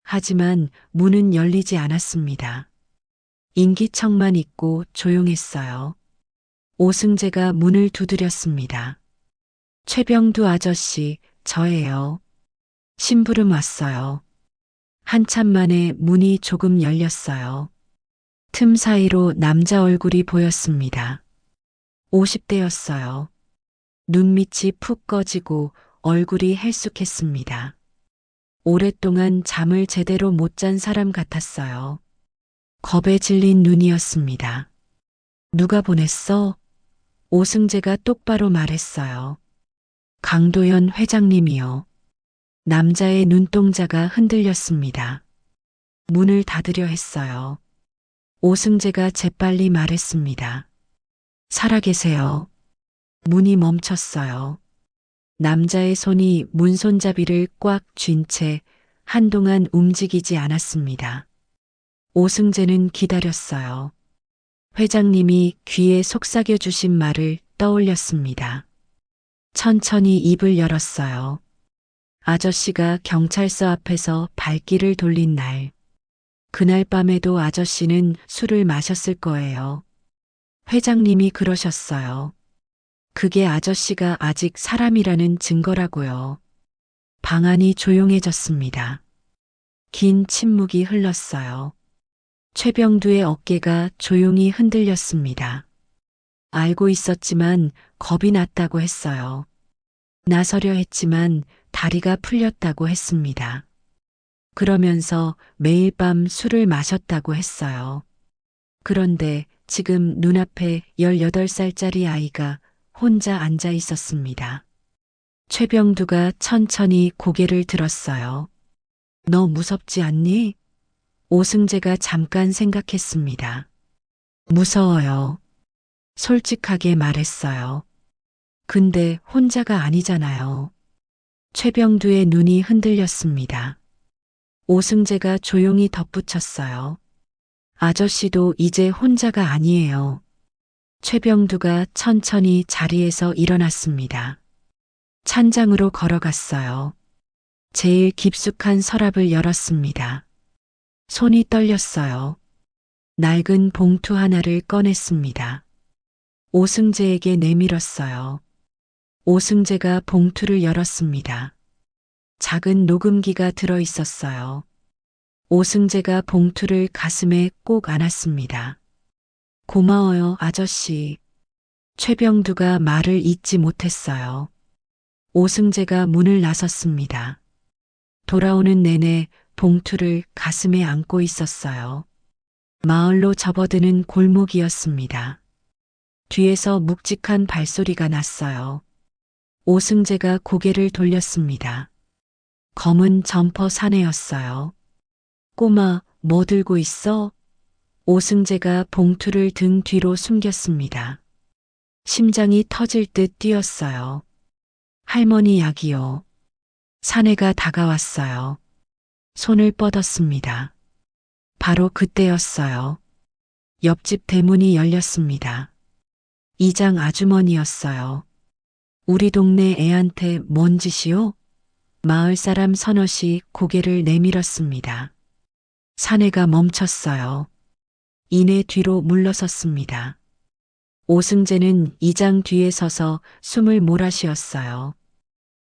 하지만 문은 열리지 않았습니다. 인기척만 있고 조용했어요. 오승재가 문을 두드렸습니다. 최병두 아저씨, 저예요. 심부름 왔어요. 한참 만에 문이 조금 열렸어요. 틈 사이로 남자 얼굴이 보였습니다. 50대였어요. 눈밑이 푹 꺼지고 얼굴이 헬쑥했습니다. 오랫동안 잠을 제대로 못 잔 사람 같았어요. 겁에 질린 눈이었습니다. 누가 보냈어? 오승재가 똑바로 말했어요. 강도연 회장님이요. 남자의 눈동자가 흔들렸습니다. 문을 닫으려 했어요. 오승재가 재빨리 말했습니다. 살아계세요. 문이 멈췄어요. 남자의 손이 문 손잡이를 꽉 쥔 채 한동안 움직이지 않았습니다. 오승재는 기다렸어요. 회장님이 귀에 속삭여 주신 말을 떠올렸습니다. 천천히 입을 열었어요. 아저씨가 경찰서 앞에서 발길을 돌린 날, 그날 밤에도 아저씨는 술을 마셨을 거예요. 회장님이 그러셨어요. 그게 아저씨가 아직 사람이라는 증거라고요. 방 안이 조용해졌습니다. 긴 침묵이 흘렀어요. 최병두의 어깨가 조용히 흔들렸습니다. 알고 있었지만 겁이 났다고 했어요. 나서려 했지만 다리가 풀렸다고 했습니다. 그러면서 매일 밤 술을 마셨다고 했어요. 그런데 지금 눈앞에 18살짜리 아이가 혼자 앉아 있었습니다. 최병두가 천천히 고개를 들었어요. 너 무섭지 않니? 오승재가 잠깐 생각했습니다. 무서워요. 솔직하게 말했어요. 근데 혼자가 아니잖아요. 최병두의 눈이 흔들렸습니다. 오승재가 조용히 덧붙였어요. 아저씨도 이제 혼자가 아니에요. 최병두가 천천히 자리에서 일어났습니다. 찬장으로 걸어갔어요. 제일 깊숙한 서랍을 열었습니다. 손이 떨렸어요. 낡은 봉투 하나를 꺼냈습니다. 오승재에게 내밀었어요. 오승재가 봉투를 열었습니다. 작은 녹음기가 들어 있었어요. 오승재가 봉투를 가슴에 꼭 안았습니다. 고마워요, 아저씨. 최병두가 말을 잇지 못했어요. 오승재가 문을 나섰습니다. 돌아오는 내내 봉투를 가슴에 안고 있었어요. 마을로 접어드는 골목이었습니다. 뒤에서 묵직한 발소리가 났어요. 오승재가 고개를 돌렸습니다. 검은 점퍼 사내였어요. 꼬마, 뭐 들고 있어? 오승재가 봉투를 등 뒤로 숨겼습니다. 심장이 터질 듯 뛰었어요. 할머니 약이요. 사내가 다가왔어요. 손을 뻗었습니다. 바로 그때였어요. 옆집 대문이 열렸습니다. 이장 아주머니였어요. 우리 동네 애한테 뭔 짓이요? 마을 사람 서너시 고개를 내밀었습니다. 사내가 멈췄어요. 이내 뒤로 물러섰습니다. 오승재는 이장 뒤에 서서 숨을 몰아쉬었어요.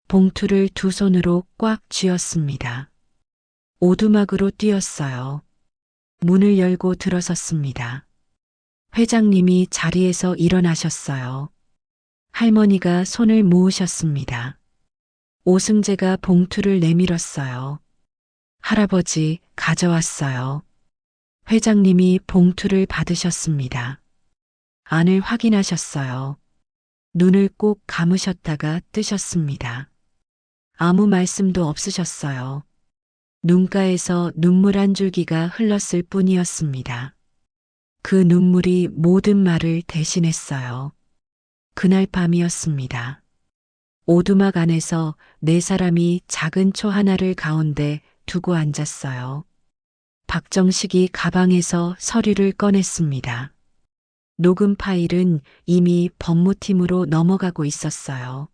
봉투를 두 손으로 꽉 쥐었습니다. 오두막으로 뛰었어요. 문을 열고 들어섰습니다. 회장님이 자리에서 일어나셨어요. 할머니가 손을 모으셨습니다. 오승재가 봉투를 내밀었어요. 할아버지, 가져왔어요. 회장님이 봉투를 받으셨습니다. 안을 확인하셨어요. 눈을 꼭 감으셨다가 뜨셨습니다. 아무 말씀도 없으셨어요. 눈가에서 눈물 한 줄기가 흘렀을 뿐이었습니다. 그 눈물이 모든 말을 대신했어요. 그날 밤이었습니다. 오두막 안에서 네 사람이 작은 초 하나를 가운데 두고 앉았어요. 박정식이 가방에서 서류를 꺼냈습니다. 녹음 파일은 이미 법무팀으로 넘어가고 있었어요.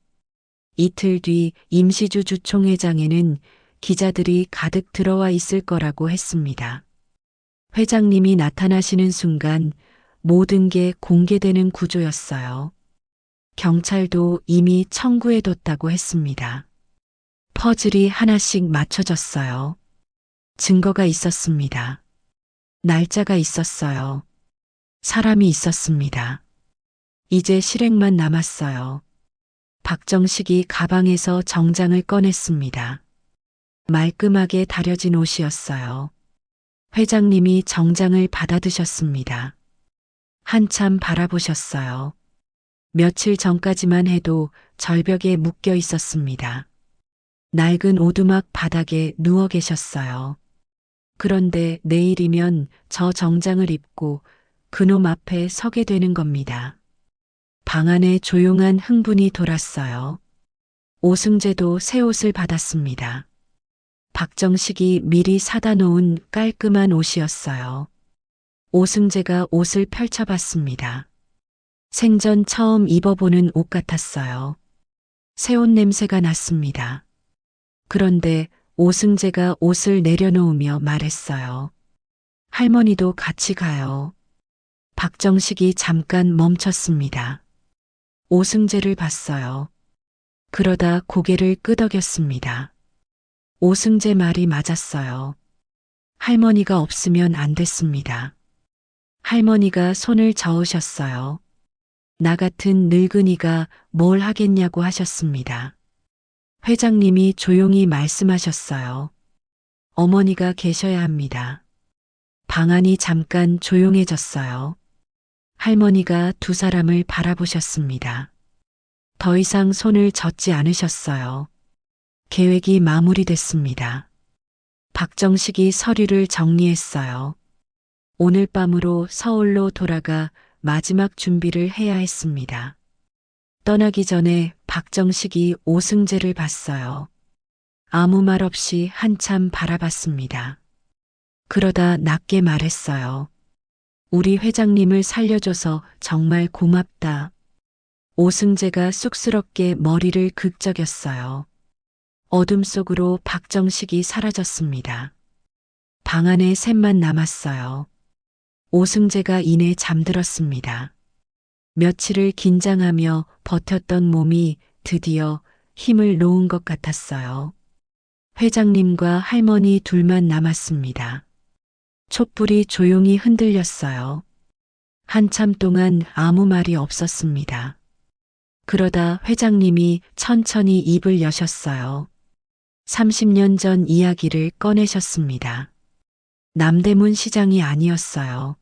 이틀 뒤 임시주 주총회장에는 기자들이 가득 들어와 있을 거라고 했습니다. 회장님이 나타나시는 순간 모든 게 공개되는 구조였어요. 경찰도 이미 청구해뒀다고 했습니다. 퍼즐이 하나씩 맞춰졌어요. 증거가 있었습니다. 날짜가 있었어요. 사람이 있었습니다. 이제 실행만 남았어요. 박정식이 가방에서 정장을 꺼냈습니다. 말끔하게 다려진 옷이었어요. 회장님이 정장을 받아드셨습니다. 한참 바라보셨어요. 며칠 전까지만 해도 절벽에 묶여 있었습니다. 낡은 오두막 바닥에 누워 계셨어요. 그런데 내일이면 저 정장을 입고 그놈 앞에 서게 되는 겁니다. 방 안에 조용한 흥분이 돌았어요. 오승재도 새 옷을 받았습니다. 박정식이 미리 사다 놓은 깔끔한 옷이었어요. 오승재가 옷을 펼쳐봤습니다. 생전 처음 입어보는 옷 같았어요. 새 옷 냄새가 났습니다. 그런데 오승재가 옷을 내려놓으며 말했어요. 할머니도 같이 가요. 박정식이 잠깐 멈췄습니다. 오승재를 봤어요. 그러다 고개를 끄덕였습니다. 오승재 말이 맞았어요. 할머니가 없으면 안 됐습니다. 할머니가 손을 저으셨어요. 나 같은 늙은이가 뭘 하겠냐고 하셨습니다. 회장님이 조용히 말씀하셨어요. 어머니가 계셔야 합니다. 방 안이 잠깐 조용해졌어요. 할머니가 두 사람을 바라보셨습니다. 더 이상 손을 젓지 않으셨어요. 계획이 마무리됐습니다. 박정식이 서류를 정리했어요. 오늘 밤으로 서울로 돌아가 마지막 준비를 해야 했습니다. 떠나기 전에 박정식이 오승재를 봤어요. 아무 말 없이 한참 바라봤습니다. 그러다 낮게 말했어요. 우리 회장님을 살려줘서 정말 고맙다. 오승재가 쑥스럽게 머리를 극적였어요. 어둠 속으로 박정식이 사라졌습니다. 방 안에 셋만 남았어요. 오승재가 이내 잠들었습니다. 며칠을 긴장하며 버텼던 몸이 드디어 힘을 놓은 것 같았어요. 회장님과 할머니 둘만 남았습니다. 촛불이 조용히 흔들렸어요. 한참 동안 아무 말이 없었습니다. 그러다 회장님이 천천히 입을 여셨어요. 30년 전 이야기를 꺼내셨습니다. 남대문 시장이 아니었어요.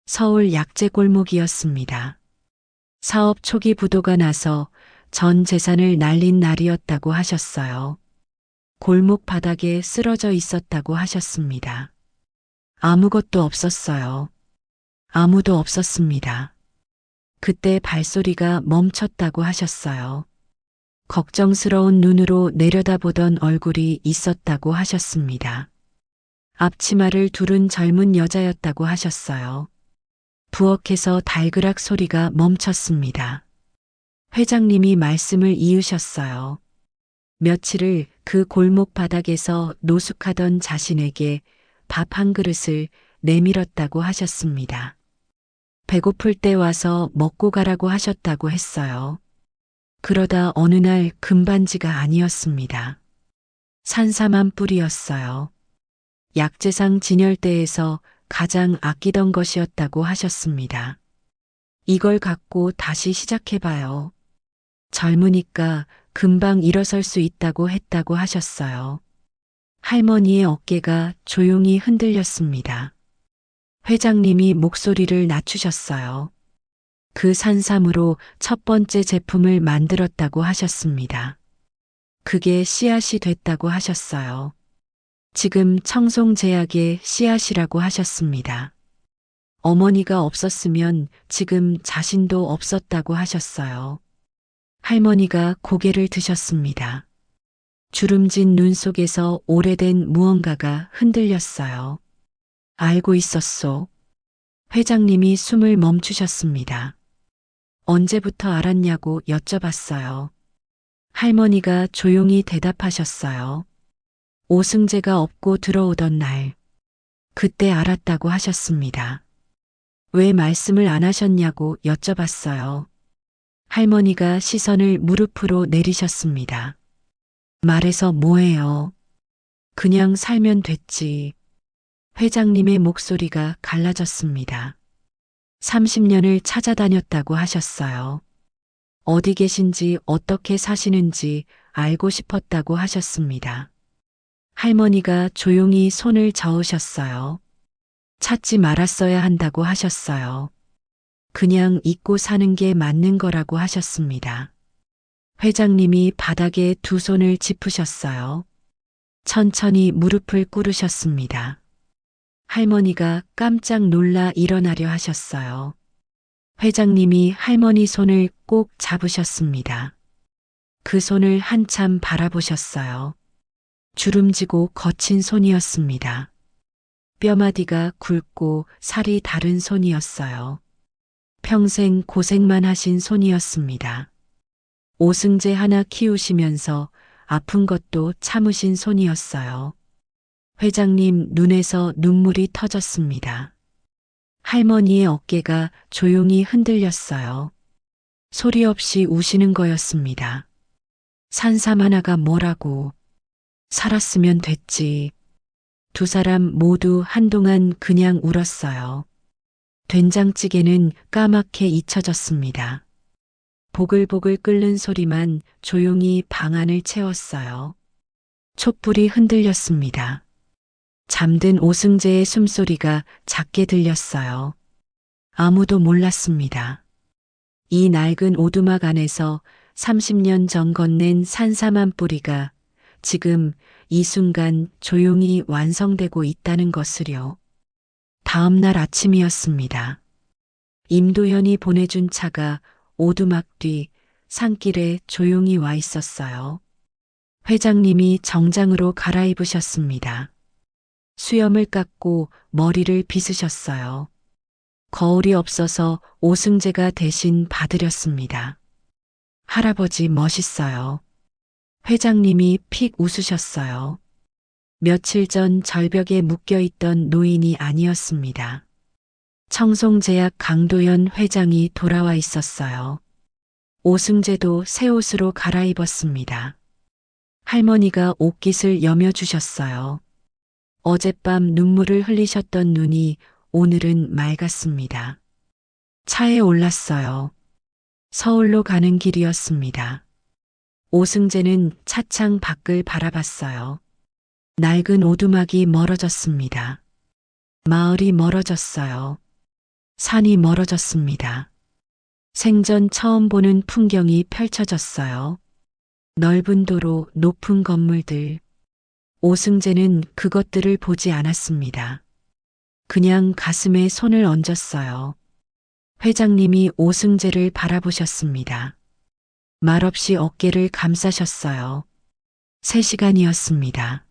서울 약재골목이었습니다. 사업 초기 부도가 나서 전 재산을 날린 날이었다고 하셨어요. 골목 바닥에 쓰러져 있었다고 하셨습니다. 아무것도 없었어요. 아무도 없었습니다. 그때 발소리가 멈췄다고 하셨어요. 걱정스러운 눈으로 내려다보던 얼굴이 있었다고 하셨습니다. 앞치마를 두른 젊은 여자였다고 하셨어요. 부엌에서 달그락 소리가 멈췄습니다. 회장님이 말씀을 이으셨어요. 며칠을 그 골목 바닥에서 노숙하던 자신에게 밥 한 그릇을 내밀었다고 하셨습니다. 배고플 때 와서 먹고 가라고 하셨다고 했어요. 그러다 어느 날 금반지가 아니었습니다. 산삼한 뿔이었어요. 약재상 진열대에서 가장 아끼던 것이었다고 하셨습니다. 이걸 갖고 다시 시작해봐요. 젊으니까 금방 일어설 수 있다고 했다고 하셨어요. 할머니의 어깨가 조용히 흔들렸습니다. 회장님이 목소리를 낮추셨어요. 그 산삼으로 첫 번째 제품을 만들었다고 하셨습니다. 그게 씨앗이 됐다고 하셨어요. 지금 청송제약의 씨앗이라고 하셨습니다. 어머니가 없었으면 지금 자신도 없었다고 하셨어요. 할머니가 고개를 드셨습니다. 주름진 눈 속에서 오래된 무언가가 흔들렸어요. 알고 있었소. 회장님이 숨을 멈추셨습니다. 언제부터 알았냐고 여쭤봤어요. 할머니가 조용히 대답하셨어요. 오승재가 업고 들어오던 날, 그때 알았다고 하셨습니다. 왜 말씀을 안 하셨냐고 여쭤봤어요. 할머니가 시선을 무릎으로 내리셨습니다. 말해서 뭐해요? 그냥 살면 됐지. 회장님의 목소리가 갈라졌습니다. 30년을 찾아다녔다고 하셨어요. 어디 계신지 어떻게 사시는지 알고 싶었다고 하셨습니다. 할머니가 조용히 손을 저으셨어요. 찾지 말았어야 한다고 하셨어요. 그냥 잊고 사는 게 맞는 거라고 하셨습니다. 회장님이 바닥에 두 손을 짚으셨어요. 천천히 무릎을 꿇으셨습니다. 할머니가 깜짝 놀라 일어나려 하셨어요. 회장님이 할머니 손을 꼭 잡으셨습니다. 그 손을 한참 바라보셨어요. 주름지고 거친 손이었습니다. 뼈마디가 굵고 살이 다른 손이었어요. 평생 고생만 하신 손이었습니다. 오승재 하나 키우시면서 아픈 것도 참으신 손이었어요. 회장님 눈에서 눈물이 터졌습니다. 할머니의 어깨가 조용히 흔들렸어요. 소리 없이 우시는 거였습니다. 산삼 하나가 뭐라고. 살았으면 됐지. 두 사람 모두 한동안 그냥 울었어요. 된장찌개는 까맣게 잊혀졌습니다. 보글보글 끓는 소리만 조용히 방 안을 채웠어요. 촛불이 흔들렸습니다. 잠든 오승재의 숨소리가 작게 들렸어요. 아무도 몰랐습니다. 이 낡은 오두막 안에서 30년 전 건넨 산삼한 뿌리가 지금 이 순간 조용히 완성되고 있다는 것을요. 다음 날 아침이었습니다. 임도현이 보내준 차가 오두막 뒤 산길에 조용히 와 있었어요. 회장님이 정장으로 갈아입으셨습니다. 수염을 깎고 머리를 빗으셨어요. 거울이 없어서 오승재가 대신 봐드렸습니다. 할아버지 멋있어요. 회장님이 픽 웃으셨어요. 며칠 전 절벽에 묶여있던 노인이 아니었습니다. 청송제약 강도현 회장이 돌아와 있었어요. 오승재도 새 옷으로 갈아입었습니다. 할머니가 옷깃을 여며주셨어요. 어젯밤 눈물을 흘리셨던 눈이 오늘은 맑았습니다. 차에 올랐어요. 서울로 가는 길이었습니다. 오승재는 차창 밖을 바라봤어요. 낡은 오두막이 멀어졌습니다. 마을이 멀어졌어요. 산이 멀어졌습니다. 생전 처음 보는 풍경이 펼쳐졌어요. 넓은 도로, 높은 건물들. 오승재는 그것들을 보지 않았습니다. 그냥 가슴에 손을 얹었어요. 회장님이 오승재를 바라보셨습니다. 말없이 어깨를 감싸셨어요. 3시간이었습니다.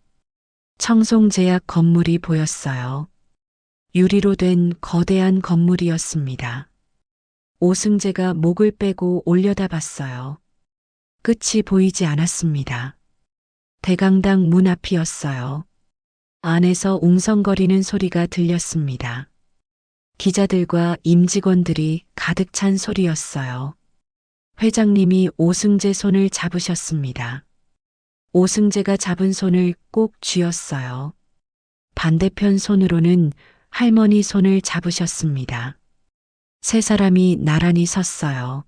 청송제약 건물이 보였어요. 유리로 된 거대한 건물이었습니다. 오승재가 목을 빼고 올려다봤어요. 끝이 보이지 않았습니다. 대강당 문 앞이었어요. 안에서 웅성거리는 소리가 들렸습니다. 기자들과 임직원들이 가득 찬 소리였어요. 회장님이 오승재 손을 잡으셨습니다. 오승재가 잡은 손을 꼭 쥐었어요. 반대편 손으로는 할머니 손을 잡으셨습니다. 세 사람이 나란히 섰어요.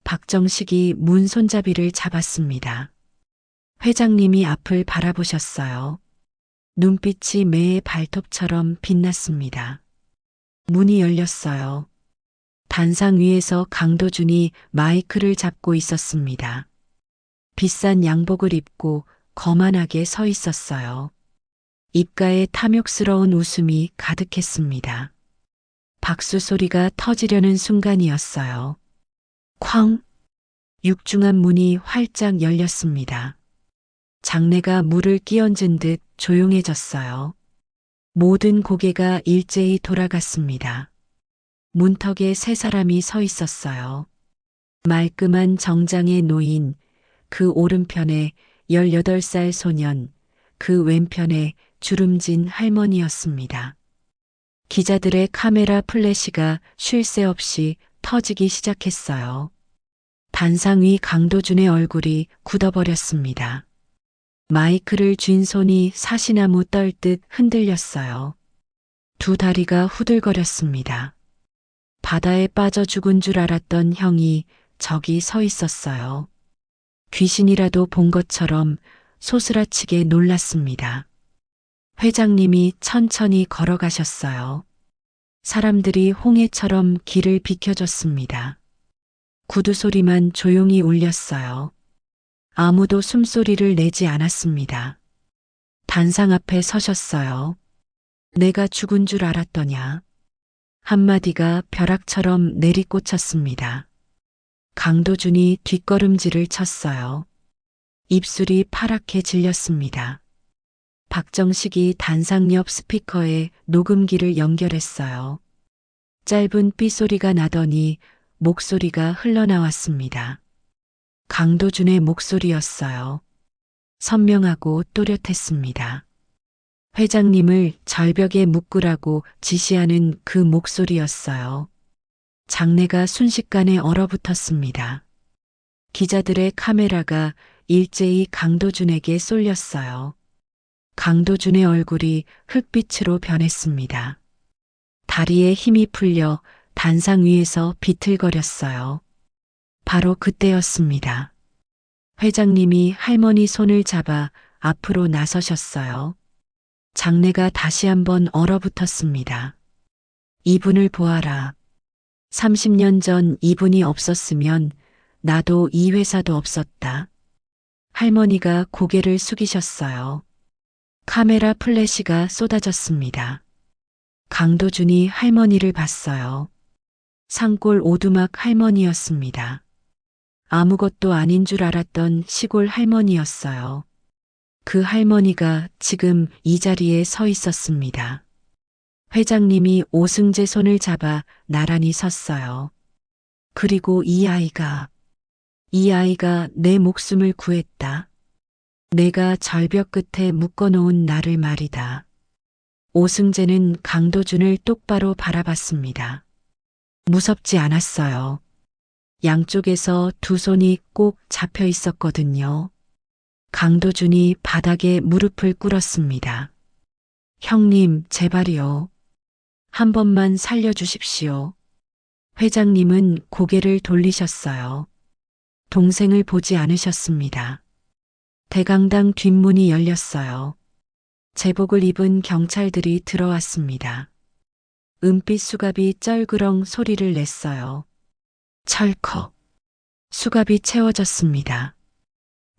박정식이 문 손잡이를 잡았습니다. 회장님이 앞을 바라보셨어요. 눈빛이 매의 발톱처럼 빛났습니다. 문이 열렸어요. 단상 위에서 강도준이 마이크를 잡고 있었습니다. 비싼 양복을 입고 거만하게 서 있었어요. 입가에 탐욕스러운 웃음이 가득했습니다. 박수 소리가 터지려는 순간이었어요. 쾅! 육중한 문이 활짝 열렸습니다. 장내가 물을 끼얹은 듯 조용해졌어요. 모든 고개가 일제히 돌아갔습니다. 문턱에 세 사람이 서 있었어요. 말끔한 정장의 노인, 그 오른편에 18살 소년, 그 왼편에 주름진 할머니였습니다. 기자들의 카메라 플래시가 쉴 새 없이 터지기 시작했어요. 단상 위 강도준의 얼굴이 굳어버렸습니다. 마이크를 쥔 손이 사시나무 떨듯 흔들렸어요. 두 다리가 후들거렸습니다. 바다에 빠져 죽은 줄 알았던 형이 저기 서 있었어요. 귀신이라도 본 것처럼 소스라치게 놀랐습니다. 회장님이 천천히 걸어가셨어요. 사람들이 홍해처럼 길을 비켜줬습니다. 구두 소리만 조용히 울렸어요. 아무도 숨소리를 내지 않았습니다. 단상 앞에 서셨어요. 내가 죽은 줄 알았더냐. 한마디가 벼락처럼 내리꽂혔습니다. 강도준이 뒷걸음질을 쳤어요. 입술이 파랗게 질렸습니다. 박정식이 단상 옆 스피커에 녹음기를 연결했어요. 짧은 삐소리가 나더니 목소리가 흘러나왔습니다. 강도준의 목소리였어요. 선명하고 또렷했습니다. 회장님을 절벽에 묶으라고 지시하는 그 목소리였어요. 장내가 순식간에 얼어붙었습니다. 기자들의 카메라가 일제히 강도준에게 쏠렸어요. 강도준의 얼굴이 흙빛으로 변했습니다. 다리에 힘이 풀려 단상 위에서 비틀거렸어요. 바로 그때였습니다. 회장님이 할머니 손을 잡아 앞으로 나서셨어요. 장내가 다시 한번 얼어붙었습니다. 이분을 보아라. 30년 전 이분이 없었으면 나도 이 회사도 없었다. 할머니가 고개를 숙이셨어요. 카메라 플래시가 쏟아졌습니다. 강도준이 할머니를 봤어요. 산골 오두막 할머니였습니다. 아무것도 아닌 줄 알았던 시골 할머니였어요. 그 할머니가 지금 이 자리에 서 있었습니다. 회장님이 오승재 손을 잡아 나란히 섰어요. 그리고 이 아이가 내 목숨을 구했다. 내가 절벽 끝에 묶어놓은 나를 말이다. 오승재는 강도준을 똑바로 바라봤습니다. 무섭지 않았어요. 양쪽에서 두 손이 꼭 잡혀 있었거든요. 강도준이 바닥에 무릎을 꿇었습니다. 형님, 제발이요. 한 번만 살려주십시오. 회장님은 고개를 돌리셨어요. 동생을 보지 않으셨습니다. 대강당 뒷문이 열렸어요. 제복을 입은 경찰들이 들어왔습니다. 은빛 수갑이 쩔그렁 소리를 냈어요. 철컥. 수갑이 채워졌습니다.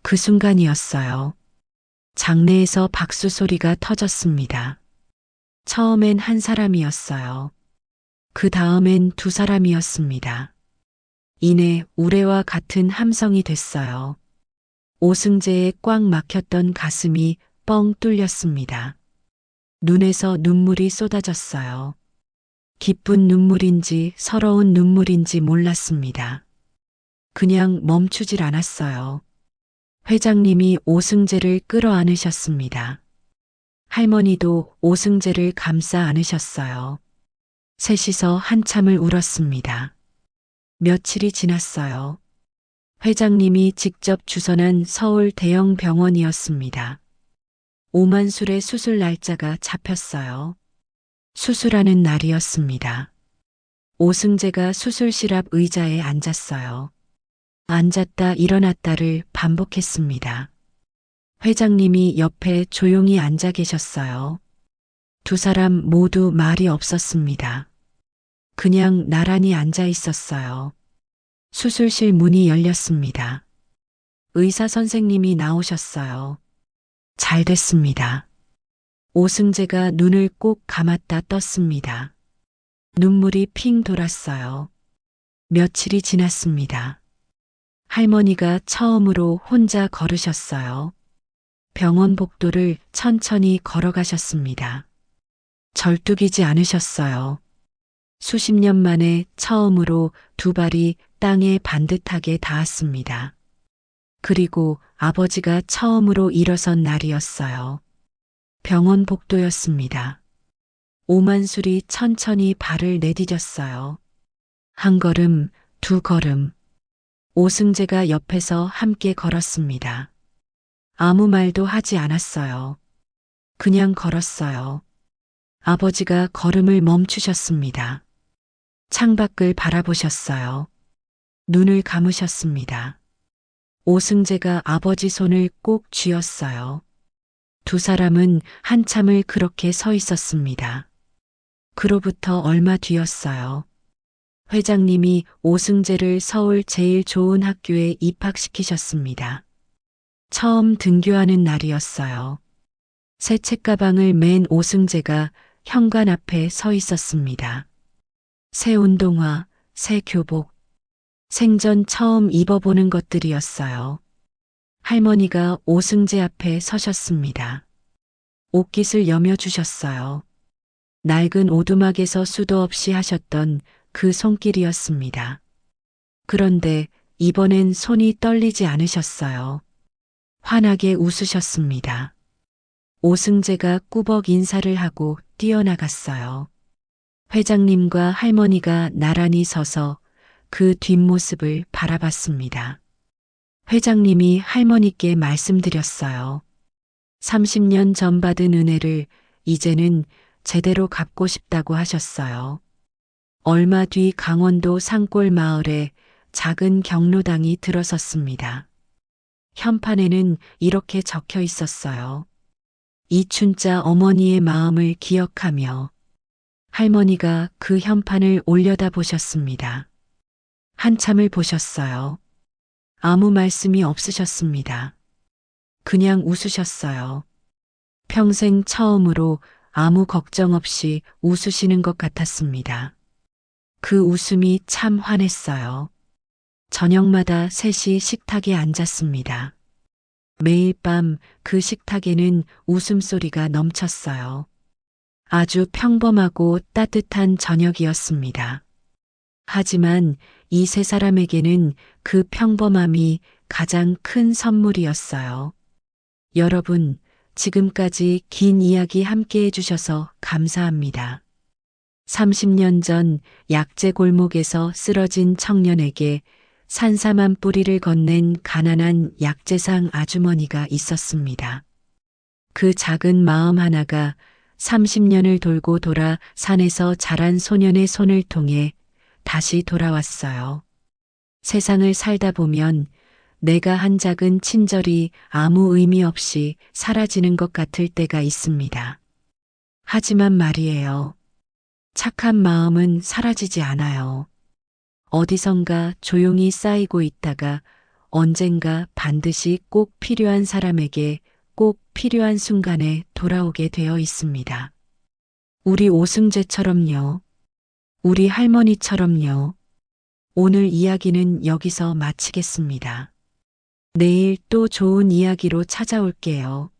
그 순간이었어요. 장내에서 박수 소리가 터졌습니다. 처음엔 한 사람이었어요. 그 다음엔 두 사람이었습니다. 이내 우레와 같은 함성이 됐어요. 오승재의 꽉 막혔던 가슴이 뻥 뚫렸습니다. 눈에서 눈물이 쏟아졌어요. 기쁜 눈물인지 서러운 눈물인지 몰랐습니다. 그냥 멈추질 않았어요. 회장님이 오승재를 끌어안으셨습니다. 할머니도 오승재를 감싸 안으셨어요. 셋이서 한참을 울었습니다. 며칠이 지났어요. 회장님이 직접 주선한 서울 대형 병원이었습니다. 오만술의 수술 날짜가 잡혔어요. 수술하는 날이었습니다. 오승재가 수술실 앞 의자에 앉았어요. 앉았다 일어났다를 반복했습니다. 회장님이 옆에 조용히 앉아 계셨어요. 두 사람 모두 말이 없었습니다. 그냥 나란히 앉아 있었어요. 수술실 문이 열렸습니다. 의사 선생님이 나오셨어요. 잘 됐습니다. 오승재가 눈을 꼭 감았다 떴습니다. 눈물이 핑 돌았어요. 며칠이 지났습니다. 할머니가 처음으로 혼자 걸으셨어요. 병원 복도를 천천히 걸어가셨습니다. 절뚝이지 않으셨어요. 수십 년 만에 처음으로 두 발이 땅에 반듯하게 닿았습니다. 그리고 아버지가 처음으로 일어선 날이었어요. 병원 복도였습니다. 오만술이 천천히 발을 내디뎠어요. 한 걸음, 두 걸음. 오승재가 옆에서 함께 걸었습니다. 아무 말도 하지 않았어요. 그냥 걸었어요. 아버지가 걸음을 멈추셨습니다. 창밖을 바라보셨어요. 눈을 감으셨습니다. 오승재가 아버지 손을 꼭 쥐었어요. 두 사람은 한참을 그렇게 서 있었습니다. 그로부터 얼마 뒤였어요. 회장님이 오승재를 서울 제일 좋은 학교에 입학시키셨습니다. 처음 등교하는 날이었어요. 새 책가방을 맨 오승재가 현관 앞에 서 있었습니다. 새 운동화, 새 교복, 생전 처음 입어보는 것들이었어요. 할머니가 오승재 앞에 서셨습니다. 옷깃을 여며주셨어요. 낡은 오두막에서 수도 없이 하셨던 그 손길이었습니다. 그런데 이번엔 손이 떨리지 않으셨어요. 환하게 웃으셨습니다. 오승재가 꾸벅 인사를 하고 뛰어나갔어요. 회장님과 할머니가 나란히 서서 그 뒷모습을 바라봤습니다. 회장님이 할머니께 말씀드렸어요. 30년 전 받은 은혜를 이제는 제대로 갚고 싶다고 하셨어요. 얼마 뒤 강원도 산골 마을에 작은 경로당이 들어섰습니다. 현판에는 이렇게 적혀 있었어요. 이춘자 어머니의 마음을 기억하며. 할머니가 그 현판을 올려다 보셨습니다. 한참을 보셨어요. 아무 말씀이 없으셨습니다. 그냥 웃으셨어요. 평생 처음으로 아무 걱정 없이 웃으시는 것 같았습니다. 그 웃음이 참 환했어요. 저녁마다 셋이 식탁에 앉았습니다. 매일 밤 그 식탁에는 웃음소리가 넘쳤어요. 아주 평범하고 따뜻한 저녁이었습니다. 하지만 이 세 사람에게는 그 평범함이 가장 큰 선물이었어요. 여러분, 지금까지 긴 이야기 함께 해주셔서 감사합니다. 30년 전 약재 골목에서 쓰러진 청년에게 산삼한 뿌리를 건넨 가난한 약재상 아주머니가 있었습니다. 그 작은 마음 하나가 30년을 돌고 돌아 산에서 자란 소년의 손을 통해 다시 돌아왔어요. 세상을 살다 보면 내가 한 작은 친절이 아무 의미 없이 사라지는 것 같을 때가 있습니다. 하지만 말이에요. 착한 마음은 사라지지 않아요. 어디선가 조용히 쌓이고 있다가 언젠가 반드시 꼭 필요한 사람에게 꼭 필요한 순간에 돌아오게 되어 있습니다. 우리 오승재처럼요. 우리 할머니처럼요. 오늘 이야기는 여기서 마치겠습니다. 내일 또 좋은 이야기로 찾아올게요.